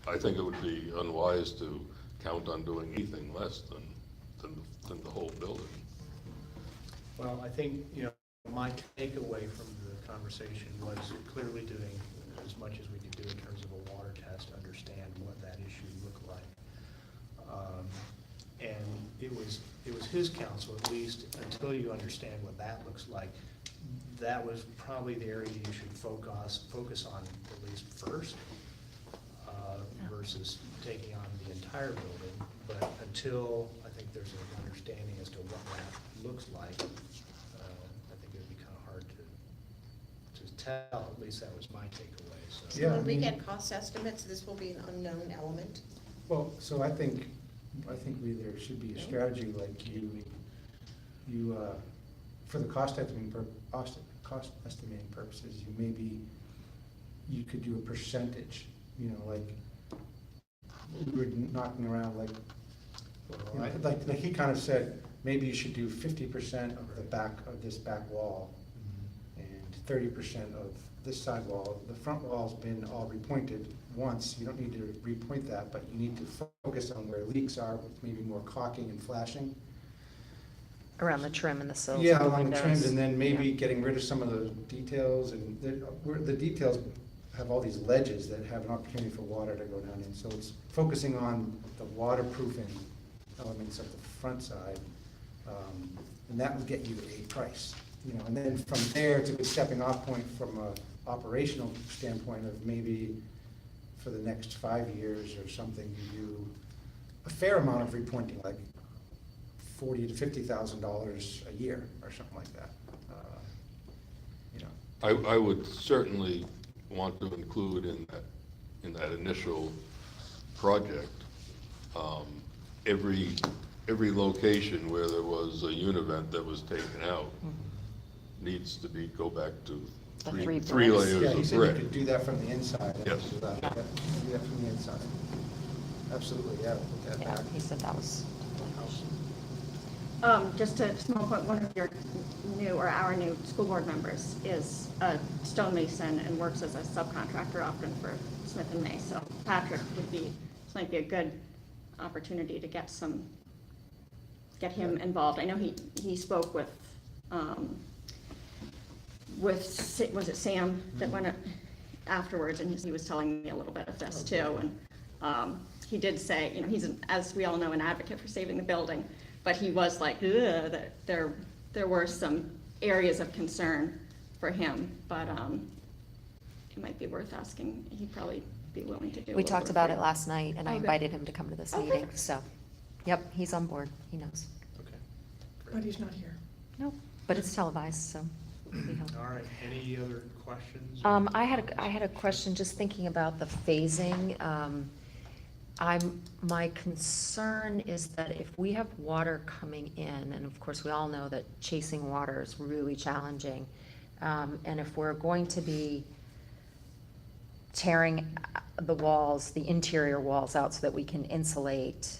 I think it would be unwise to count on doing anything less than the whole building. Well, I think, my takeaway from the conversation was clearly doing as much as we could do in terms of a water test, understand what that issue looked like. And it was his counsel, at least until you understand what that looks like, that was probably the area you should focus on at least first, versus taking on the entire building. But until I think there's an understanding as to what that looks like, I think it'd be kind of hard to tell. At least that was my takeaway, so. Yeah, I When we mean- get cost estimates, this will be an unknown element. Well, so I think there should be a strategy like for the cost estimating purposes, you could do a percentage, like, we were knocking around like, like he kind of said, maybe you should do 50% of the back of this back wall and 30% of this side wall. The front wall's been all repointed once, you don't need to repoint that, but you need to focus on where leaks are with maybe more caulking and flashing. Around the trim and the sills. Yeah, of the along the trims, windows. and then maybe Yeah. getting rid of some of the details, and the details have all these ledges that have an opportunity for water to go down in, so it's focusing on the waterproofing elements of the front side, and that would get you a price, and then from there, it's a good stepping off point from a operational standpoint of maybe for the next 5 years or something, you do a fair amount of repointing, like $40,000 to $50,000 a year or something like that. I would certainly want to include in that initial project, every location where there was a univent that was taken out needs to go back to The three three bricks. Yeah, layers he of said you brick. could do that from the inside. Yes. Do that from the inside. Absolutely, yeah, put that Yeah, back. he said that was. Just a small point, one of your our new school board members is a stonemason and works as a subcontractor often for Smith and May. So Patrick might be a good opportunity to get him involved. I know he spoke with, was it Sam that went afterwards, and he was telling me a little bit of this too. And he did say, he's, as we all know, an advocate for saving the building. But he was like, ugh, that there were some areas of concern for him, but it might be worth asking. He'd probably be willing to do. We talked about it last night, and I Okay. invited him to come to this Okay. meeting, so, yep, he's on board, he knows. Okay. But he's not here. Nope, but it's televised, so. we hope. All right, any other questions? I had a question, just thinking about the phasing. My concern is that if we have water coming in, and of course, we all know that chasing water is really challenging, and if we're going to be tearing the walls, the interior walls out so that we can insulate,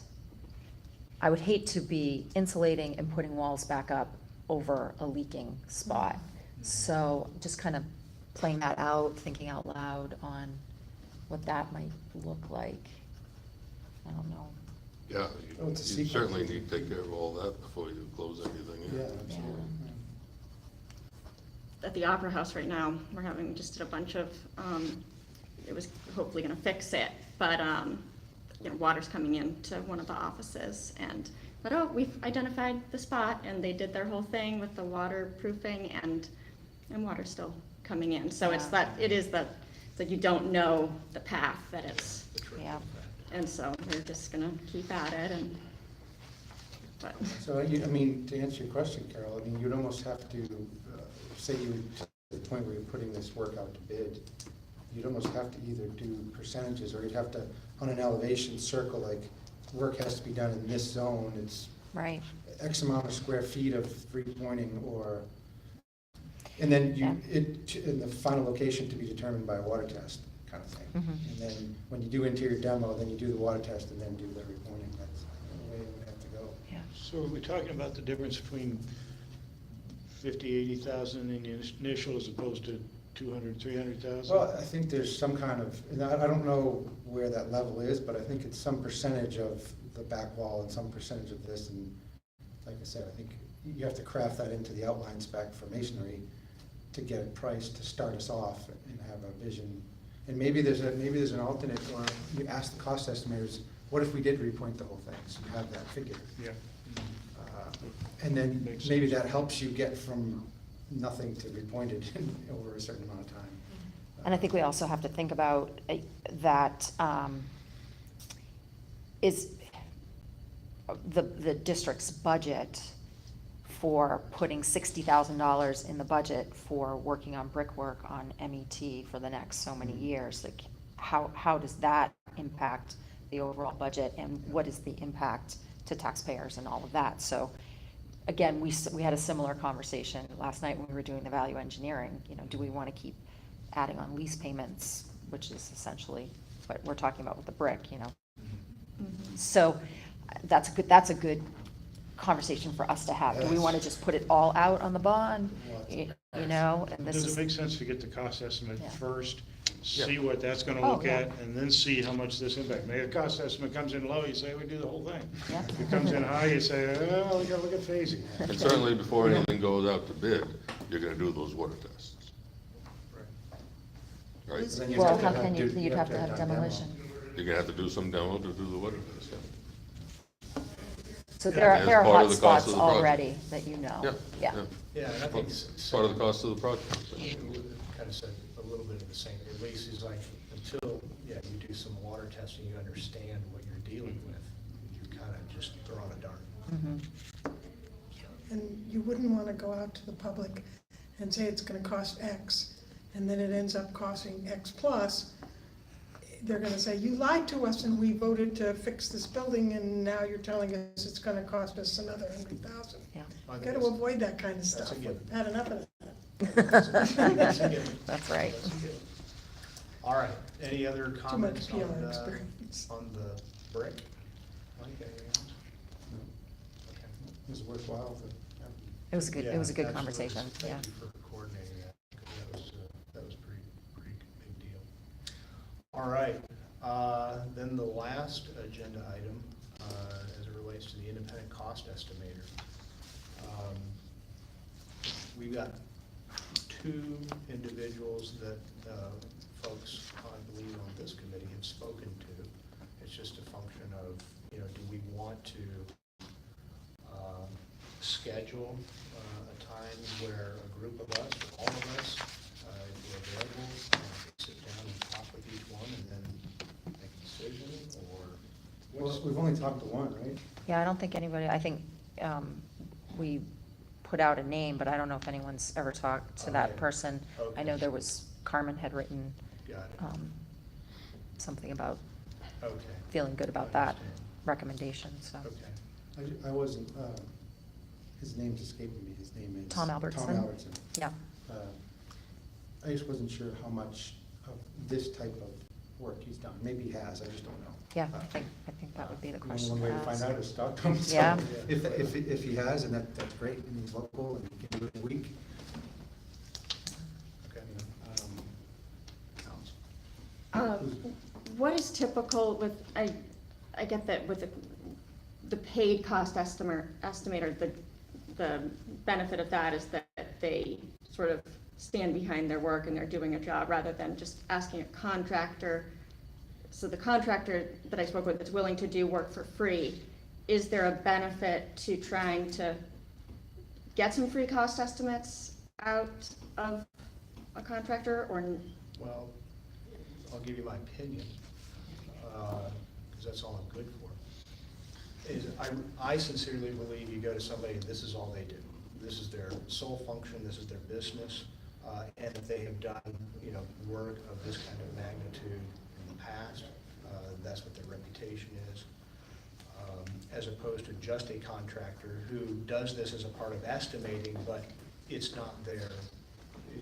I would hate to be insulating and putting walls back up over a leaking spot. So just kind of playing that out, thinking out loud on what that might look like. I don't know. Yeah, Oh, you it's a sequence. certainly need to take care of all that before you close anything in. Yeah, absolutely. At the Opera House right now, just did a bunch of, it was hopefully gonna fix it, but, water's coming into one of the offices, but we've identified the spot, and they did their whole thing with the waterproofing, and water's still coming in. So it's Yeah. that you don't know the path that it's, The trickle Yeah. effect. and so we're just gonna keep at it, but. So, to answer your question, Carol, you'd almost have to, say you would, to the point where you're putting this work out to bid, you'd almost have to either do percentages, or you'd have to, on an elevation, circle, like, work has to be done in this zone, it's Right. X amount of square feet of repointing, or, and then in the final location to be determined by a water test, kind of thing. Mhm. And then, when you do interior demo, then you do the water test and then do the repointing, that's the way it would have to go. Yeah. So are we talking about the difference between 50, 80,000 in the initial as opposed to 200, 300,000? Well, I think there's some kind of, and I don't know where that level is, but I think it's some percentage of the back wall and some percentage of this, and like I said, I think you have to craft that into the outline spec for masonry to get a price to start us off and have a vision. And maybe there's an alternate, or you ask the cost estimators, what if we did repoint the whole thing, so you have that figure? Yeah. And then Makes maybe sense. that helps you get from nothing to be pointed over a certain amount of time. And I think we also have to think about that is the district's budget for putting $60,000 in the budget for working on brickwork on MET for the next so many years. Like, how does that impact the overall budget, and what is the impact to taxpayers and all of that? So again, we had a similar conversation last night when we were doing the value engineering. You know, do we want to keep adding on lease payments, which is essentially what we're talking about with the brick, you know? So that's a good conversation for us to have. Do we want to just put it all out on the bond, you know? And this Does is, it make sense to get the cost estimate Yeah. first, see what that's gonna Oh, look yeah. at, and then see how much this impact? Maybe the cost estimate comes in low, you say, we do the whole thing. Yeah. If it comes in high, you say, oh, we gotta look at phasing. And certainly before anything goes out to bid, you're gonna do those water tests. Right? Then well, have to how have can you, do- you'd have to done have demo. demolition. You're gonna have to do some demo to do the water test. So Yeah, there as are part hot of the cost spots of the project. already that you know. Yeah, Yeah. Yeah, and I think. It's part of the cost of the project. Kind of said a little bit of the same, at least is like, until, yeah, you do some water testing, you understand what you're dealing with, you kind of just throw on a dart. Mhm. And you wouldn't want to go out to the public and say it's going to cost X, and then it ends up costing X plus. They're going to say, you lied to us and we voted to fix this building, and now you're telling us it's going to cost us another $100,000. Yeah. I think Got to that's- avoid that kind of that's a stuff. given. We've had enough of that. That's a given. That's right. That's a given. All right, any other Too much comments PR on experience. the brick? Mike, anything else? Okay. It was worthwhile to have. It was a good, it was a good Yeah, absolutely. conversation, yeah. Thank you for coordinating that, because that was pretty big deal. All right, then the last agenda item, as it relates to the independent cost estimator. We've got two individuals that folks, I believe, on this committee have spoken to. It's just a function of, you know, do we want to schedule a time where a group of us, or all of us, if we're available, sit down and talk with each one and then make a decision, or Well, we've only talked to one, right? Yeah, I don't think anybody, I think we put out a name, but I don't know if anyone's ever talked to that Okay. person. I know Okay. there was, Carmen had written got it? something about Okay. feeling good about I that understand. recommendation, so. Okay. I wasn't, his name's escaping me, his name is. Tom Albertson? Tom Albertson. Yeah. I just wasn't sure how much of this type of work he's done. Maybe he has, I just don't know. Yeah, I think that would be the Only question one way to to find ask. out is talk to him. So Yeah. If he has, and that's great, and he's local, and he can do it in a week. Okay. What is typical with, I get that with the paid cost estimator, the benefit of that is that they sort of stand behind their work and they're doing a job rather than just asking a contractor. So the contractor that I spoke with that's willing to do work for free, is there a benefit to trying to get some free cost estimates out of a contractor, or? Well, I'll give you my opinion, because that's all I'm good for. Is I sincerely believe you go to somebody and this is all they do. This is their sole function, this is their business, and if they have done, you know, work of this kind of magnitude in the past, that's what their reputation is. As opposed to just a contractor who does this as a part of estimating, but it's not it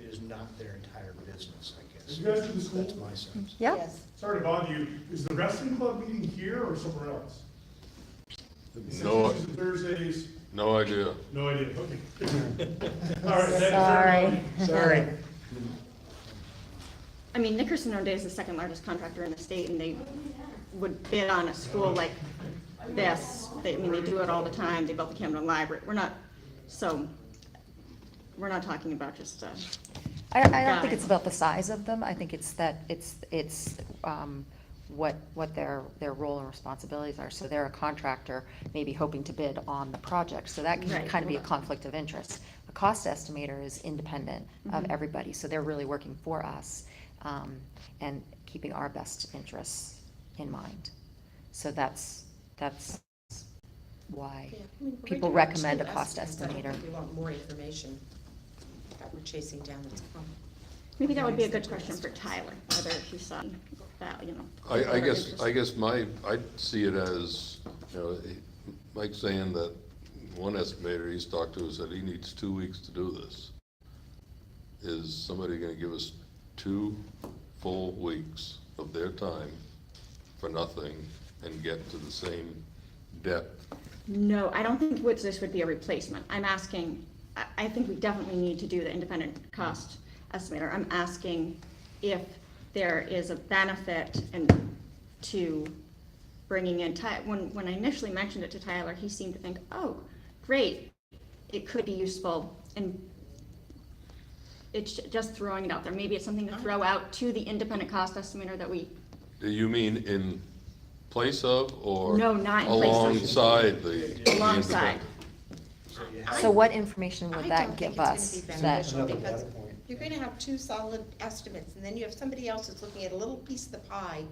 is not their entire business, I guess. You guys do the school? That's my sense. Yeah, Yes. Sorry to bother you, is the wrestling club meeting here or somewhere else? No, Tuesdays and Thursdays, no idea. no idea, okay. All right, thank you very sorry. much. Sorry. I mean, Nickerson O'Day is the second largest contractor in the state, and they would bid on a school like this. They do it all the time. They built the Camden Library. We're not talking about just, I don't Got think it. it's about the size of them. I think it's that, it's what their role and responsibilities are. So they're a contractor, maybe hoping to bid on the project. So that can Right. kind of be a conflict of interest. A cost estimator is independent of Mhm. everybody, so they're really working for us, and keeping our best interests in mind. So that's why Yeah, I mean, people right now, recommend a two cost estimates, I estimator. think we want more information that we're chasing down that's coming. Maybe that would be a good question for Tyler, whether he saw that, you know. I other guess, interest. I'd see it as, you know, Mike's saying that one estimator he's talked to said he needs 2 weeks to do this. Is somebody gonna give us 2 full weeks of their time for nothing and get to the same depth? No, I don't think this would be a replacement. I'm asking, I think we definitely need to do the independent cost estimator. I'm asking if there is a benefit to bringing in when I initially mentioned it to Tyler, he seemed to think, oh, great, it could be useful, and it's just throwing it out there. Maybe it's something to throw out to the independent cost estimator that we, Do you mean in place of, or? No, not in place of. Alongside the Alongside. independent? So you have- So what information I would don't that think give it's gonna us? be That, beneficial Another because data point. you're gonna have 2 solid estimates, and then you have somebody else that's looking at a little piece of the pie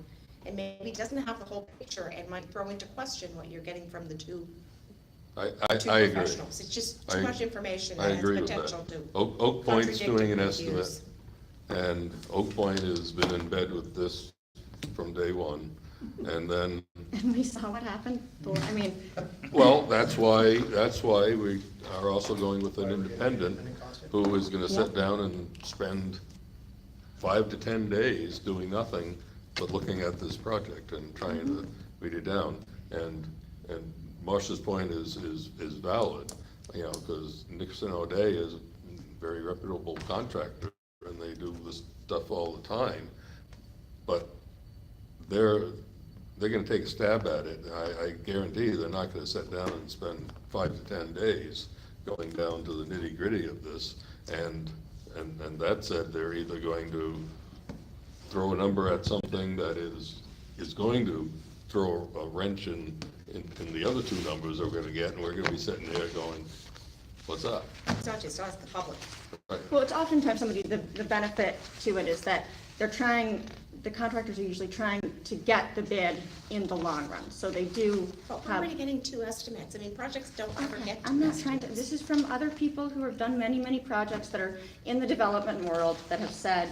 and maybe doesn't have the whole picture and might throw into question what you're getting from the two I agree. professionals. It's just too I- much information I that has agree with potential that. to Oak Point's doing an contradict and estimate, confuse. and Oak Point has been in bed with this from day one. And then, and we saw what happened. I mean, well, that's why we are also going with an independent who is gonna sit down and spend 5 to 10 days doing nothing but looking at this project and trying to read it down. And Marcia's point is valid, you know, because Nixon O'Day is a very reputable contractor and they do this stuff all the time. But they're gonna take a stab at it. I guarantee they're not gonna sit down and spend 5 to 10 days going down to the nitty gritty of this. And that said, they're either going to throw a number at something that is going to throw a wrench in the other 2 numbers that we're gonna get, and we're gonna be sitting there going, what's up? It's not just us, the public. Right. well, it's oftentimes the benefit to it is that the contractors are usually trying to get the bid in the long run, so they do But we're have. already getting 2 estimates. I mean, projects don't ever Okay, get 2 I'm not trying to, estimates. this is from other people who have done many, many projects that are in the development world that have said,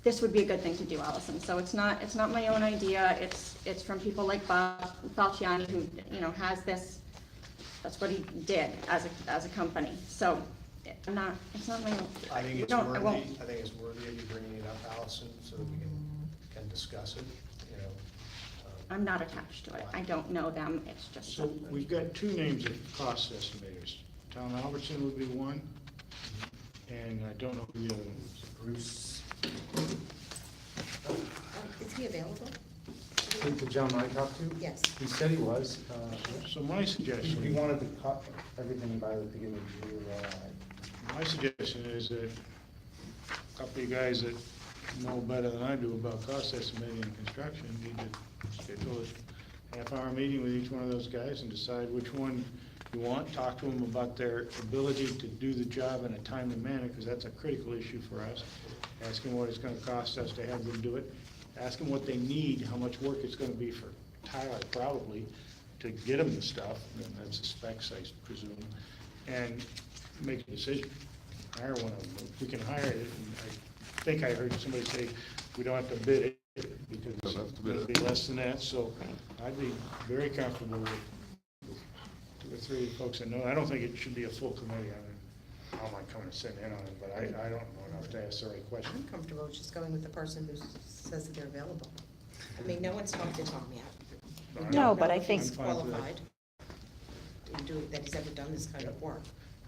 this would be a good thing to do, Allison. So it's not my own idea, it's from people like Bob Falciani, who, you know, has this, that's what he did as a company. So it's not my own. I think we it's don't- I worthy, won't- I think it's worthy of you bringing it up, Allison, so that we can discuss it, you know. I'm not attached to it. I don't know them, it's just. So we've got 2 names of cost estimators. Tom Albertson would be one, and I don't know who the other one is. Bruce, Is he available? the gentleman I talked to? Yes. He said he was. So my He suggestion, wanted to cut everything by the beginning of July. my suggestion is that a couple of you guys that know better than I do about cost estimating and construction need to schedule a half-hour meeting with each one of those guys and decide which one you want. Talk to them about their ability to do the job in a timely manner, because that's a critical issue for us. Ask them what it's gonna cost us to have them do it. Ask them what they need, how much work it's gonna be for Tyler probably to get them the stuff, and that's the specs, I presume, and make a decision. Hire one of them. If we can hire it, and I think I heard somebody say we don't have to bid it because Don't have to bid it'll it. be less than that, so I'd be very comfortable with 2 or 3 folks that know. I don't think it should be a full committee. I don't mind coming and sitting in on it, but I don't know enough to ask the right question. I'm comfortable just going with the person who says that they're available. I mean, no one's talked to Tom yet. We No, don't No, but know I if think- he's I'm fine with that. qualified to do, that he's ever done this kind of work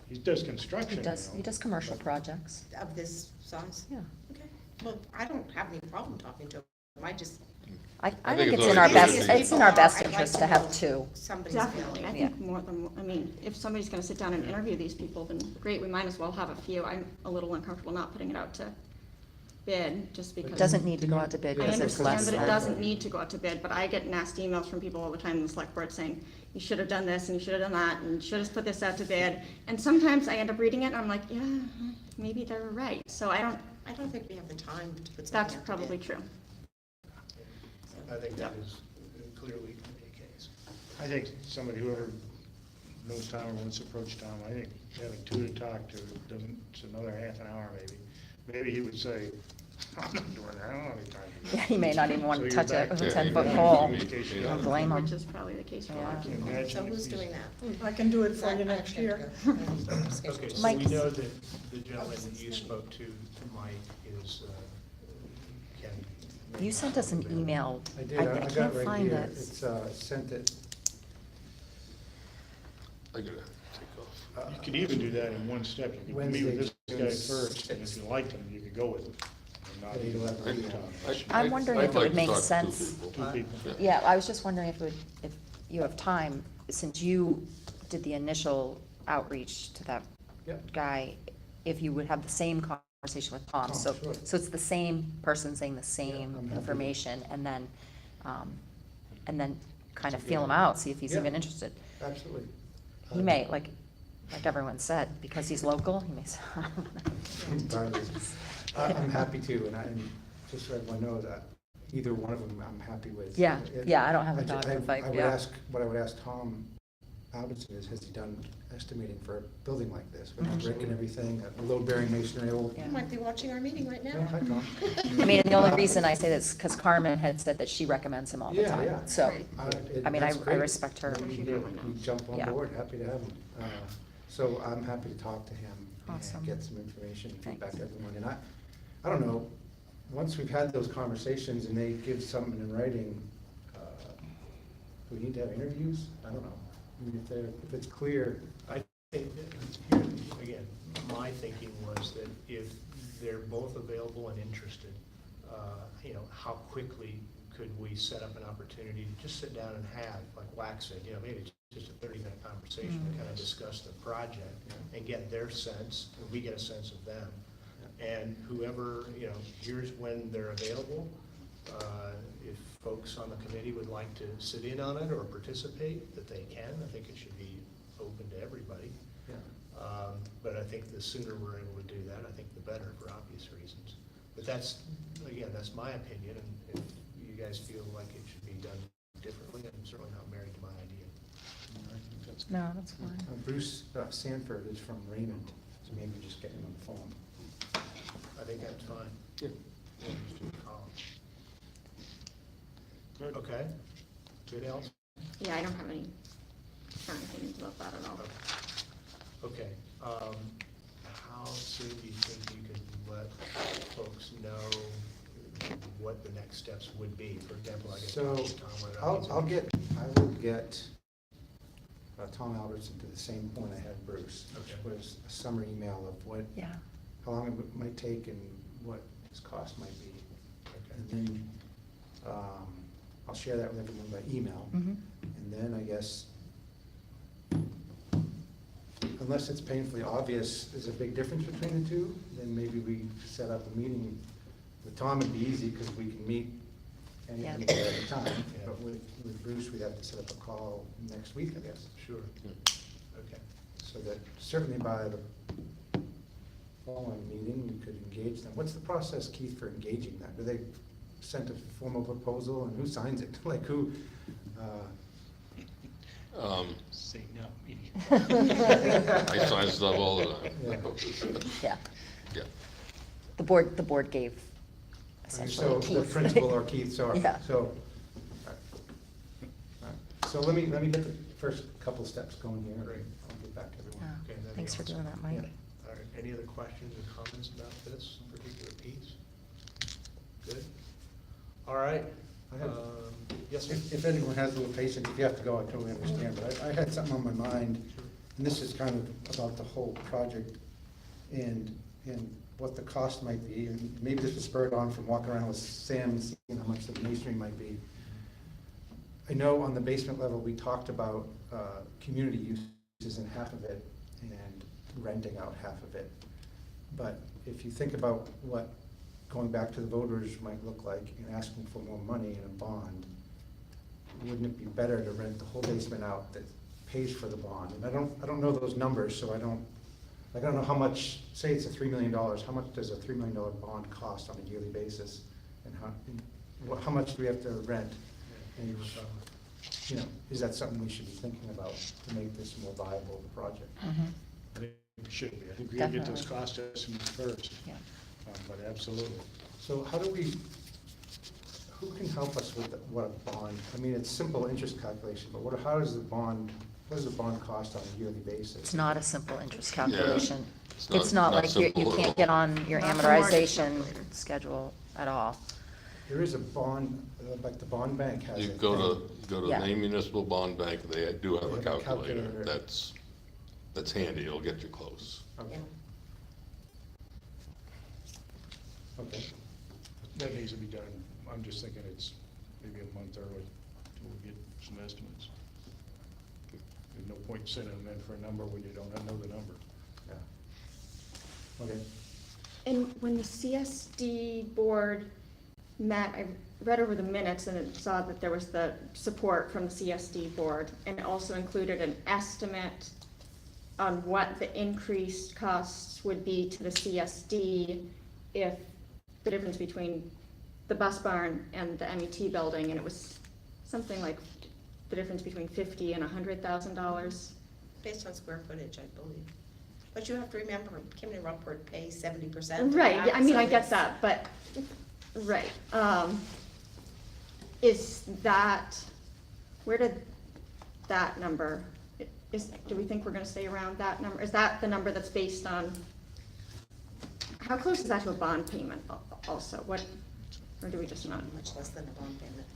He does construction, He does, he does commercial projects. of this size. Yeah. Okay, well, I don't have any problem talking to him. I just, I I think think it's it's in our always best, good to it's in our best I'd like interest to to have know. 2. somebody's Definitely, I available. think more than, I mean, if somebody's gonna sit down and interview these people, then great, we might as well have a few. I'm a little uncomfortable not putting it out to bid, just because. It doesn't need to go out to bid I because it's understand less that it than. doesn't need to go out to bid, but I get nasty emails from people all the time in the select board saying, you should have done this, and you should have done that, and you should have put this out to bid. And sometimes I end up reading it, and I'm like, yeah, maybe they're right. So I don't think we have the time to put something that's out to probably bid. true. I think that is clearly the case. I think somebody, whoever knows Tom or wants to approach Tom, I think having two to talk to doesn't, it's another half an hour maybe. Maybe he would say, I'm not doing that, I don't have any time to do Yeah, that. he may not even want So to you're touch back it with to- a Yeah, 10-foot you're pole. communication. Don't blame him. Which is probably the case for a lot of Yeah. people. Imagine So if who's he's- doing that? I can do it for you next year. Okay, so Mike- we know that the gentleman that you spoke to, Mike, is Ken. You sent us an email. I did, I I got it can't right find here. it. It's, sent it, I gotta take off. You could even do that in one step. You could meet with this guy first, and if you liked him, you could go with him. And not Yeah, you'll have to even leave. Tom. I'm wondering if it would make sense. Two people. Yeah, I was just wondering if you have time, since you did the initial outreach to that Yep. guy, if you would have the same conversation with Tom. Oh, So, sure. so it's the same person saying the same I'm happy. information, and then kind of That's a feel good him idea. out, see if he's Yeah. even interested. absolutely. He may, like everyone said, because he's local, he may say. I'm happy to, and just so everyone knows, either one of them I'm happy with. Yeah, yeah, I don't have a ju- dog in the fight, I would yeah. ask, what I would ask Tom Albertson is, has he done estimating for a building like this, with Mhm. brick and everything, load-bearing masonry, old? Yeah. You might be watching our meeting right Yeah, now. hi, Tom. I mean, and the only reason I say this, because Carmen had said that she recommends him all the Yeah, time, yeah. so. Right. I mean, I That's great. respect her. We jump on Yeah. board, happy to have him. So I'm happy to talk to him Awesome. and get some information, feedback Thanks. to everyone. And I don't know, once we've had those conversations and they give something in writing, do we need to have interviews? I don't know. I mean, if it's clear, I think, that, again, my thinking was that if they're both available and interested, how quickly could we set up an opportunity to just sit down and have, like Wax said, maybe it's just a 30-minute conversation to kind of discuss the project and get their sense, and we get a sense of them. And whoever, here's when they're available. If folks on the committee would like to sit in on it or participate, that they can. I think it should be open to everybody. yeah. But I think the sooner we're able to do that, I think the better for obvious reasons. But that's, again, that's my opinion, and if you guys feel like it should be done differently, I'm certainly not married to my idea. No, that's fine. Bruce Sanford is from Raymond, so maybe just get him on the phone. I think that's fine. Yeah. Yeah, just do a call. Good. Okay, good else? Yeah, I don't have any strong opinions about that at all. Okay, how soon do you think you could let folks know what the next steps would be? For example, I guess. So, Tom, whether or not he's- I will get Tom Albertson to the same point I had Bruce, which Okay. was a summary email of Yeah. how long it might take and what his cost might be. Okay. And then, I'll share that with everyone by email. Mhm. And then I guess, unless it's painfully obvious, there's a big difference between the two, then maybe we set up a meeting. With Tom, it'd be easy because we can meet Yeah. anywhere at a time. Yeah. But with Bruce, we'd have to set up a call next week, I guess. Sure, okay. So that certainly by the following meeting, we could engage them. What's the process, Keith, for engaging them? Do they send a formal proposal and who signs it? Like who? Say no. I sign stuff all the time. Yeah. Yeah. The board gave So essentially the Keith. principal or Keith, sorry. Yeah. So, so let me get the first couple steps going here. Great. I'll get back to everyone. Yeah. Okay, that'd be Thanks for awesome. doing that, Mike. Yeah. All right, any other questions or comments about this particular piece? Good? All right. I have- Yes, sir. If anyone has a little patience, if you have to go, I totally understand, but I had something on my mind, and this is kind of about the whole project and what the cost might be, and maybe this was spurred on from walking around with Sam and seeing how much the masonry might be. I know on the basement level, we talked about community uses in half of it and renting out half of it. But if you think about what going back to the voters might look like in asking for more money in a bond, wouldn't it be better to rent the whole basement out that pays for the bond? And I don't know those numbers, so I don't know how much, say it's a $3 million, how much does a $3 million bond cost on a yearly basis? And how much do we have to rent? And, you know, is that something we should be thinking about to make this more viable, the project? I think we should be. I think we gotta get those Definitely. cost estimates first. Yeah. But absolutely. So who can help us with what a bond, I mean, it's simple interest calculation, but what does the bond cost on a yearly basis? It's not a simple interest calculation. It's It's not- not not like you simple at can't all. get on your Not the mortgage amortization calculator. schedule at all. There is a bond, like the bond bank has. You a go thing. to Yeah. Maine Municipal Bond Bank, they do have They a have a calculator. calculator. That's handy, it'll get you close. Okay. Okay. That needs to be done. I'm just thinking it's maybe a month early till we get some estimates. There's no point in sending them in for a number when you don't know the number. Yeah. Okay. And when the CSD board met, I read over the minutes and it saw that there was the support from the CSD board, and it also included an estimate on what the increased costs would be to the CSD if the difference between the bus barn and the MET building, and it was something like the difference between $50,000 and $100,000. Based on square footage, I believe. But you have to remember, Kim and Rockport pays 70%. Right, yeah, I mean, I get that, but, right. Is that, where did that number, do we think we're gonna stay around that number? Is that the number that's based on, how close is that to a bond payment also? What, or do we just not? Much less than a bond payment.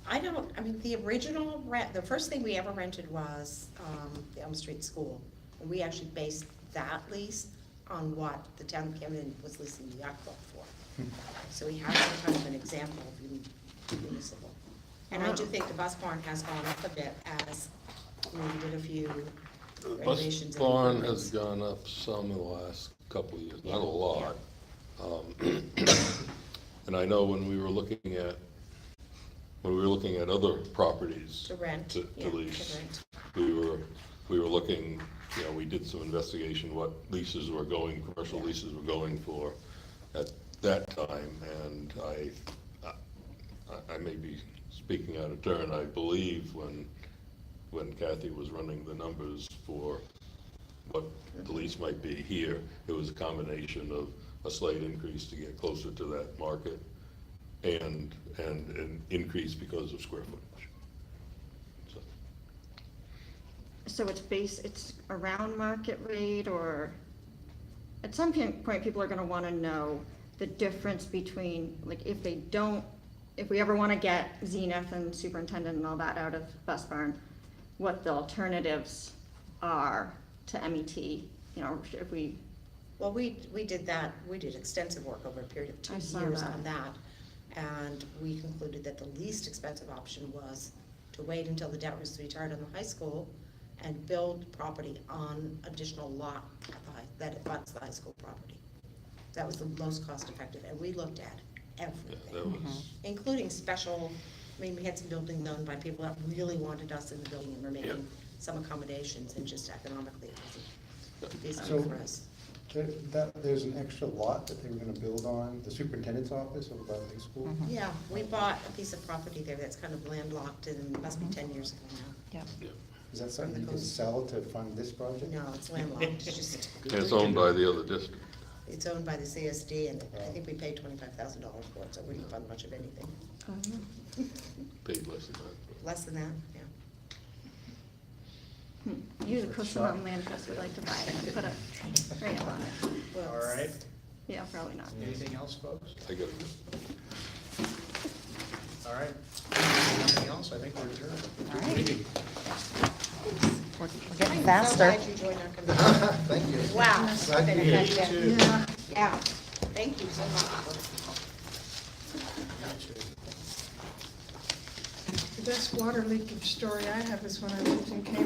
I mean, the original rent, the first thing we ever rented was the Elm Street School. And we actually based that lease on what the town of Camden was leasing the yacht club for. So we have some kind of an example of municipal. And I do think the bus barn has gone up a bit as we did a few The renovations. bus barn has gone up some in the last couple of years, not a lot. And I know when we were looking at other properties. To rent, To yeah, to lease, rent. we were looking, you know, we did some investigation, what leases were going, commercial leases were going for at that time, and I may be speaking out of turn, I believe when Kathy was running the numbers for what the lease might be here, it was a combination of a slight increase to get closer to that market and an increase because of square footage. So, So it's around market rate, or at some point, people are gonna wanna know the difference between, like, if we ever wanna get Zenith and superintendent and all that out of Bus Barn, what the alternatives are to MET, you know, if we, Well, we did that, we did extensive work over a period of I 2 saw years that. on that. And we concluded that the least expensive option was to wait until the debt was retired on the high school and build property on additional lot that abuts the high school property. That was the most cost effective, and we looked at yeah, that everything, was, including special, I mean, we had some buildings owned by people that really wanted us in the building, and we're making some accommodations, and just economically it wasn't feasible So- for us. There's an extra lot that they were gonna build on the superintendent's office over by the high school. Yeah, we bought a piece of property there that's kind of landlocked, and it must be 10 years ago now. Yep. yeah. Is that something you can sell to fund this project? No, it's landlocked, it's just, And it's owned by the other district. it's owned by the CSD, and I think we paid $25,000 for it, so we didn't fund much of anything. Paid less than that. Less than that, yeah. usually Coastal Mountain Land Trust would like to buy it and put a rail on it. Well, All right, Yeah, probably not. anything else, folks? I got it. All right, nothing else, I think we're adjourned. All Good right. meeting. We're getting I'm faster. so glad you joined our committee. Thank you. Wow. it's Glad been to a hear good you. day. Yeah. Yeah, thank you so much. The best water leakage story I have is when I lived in Cambridge.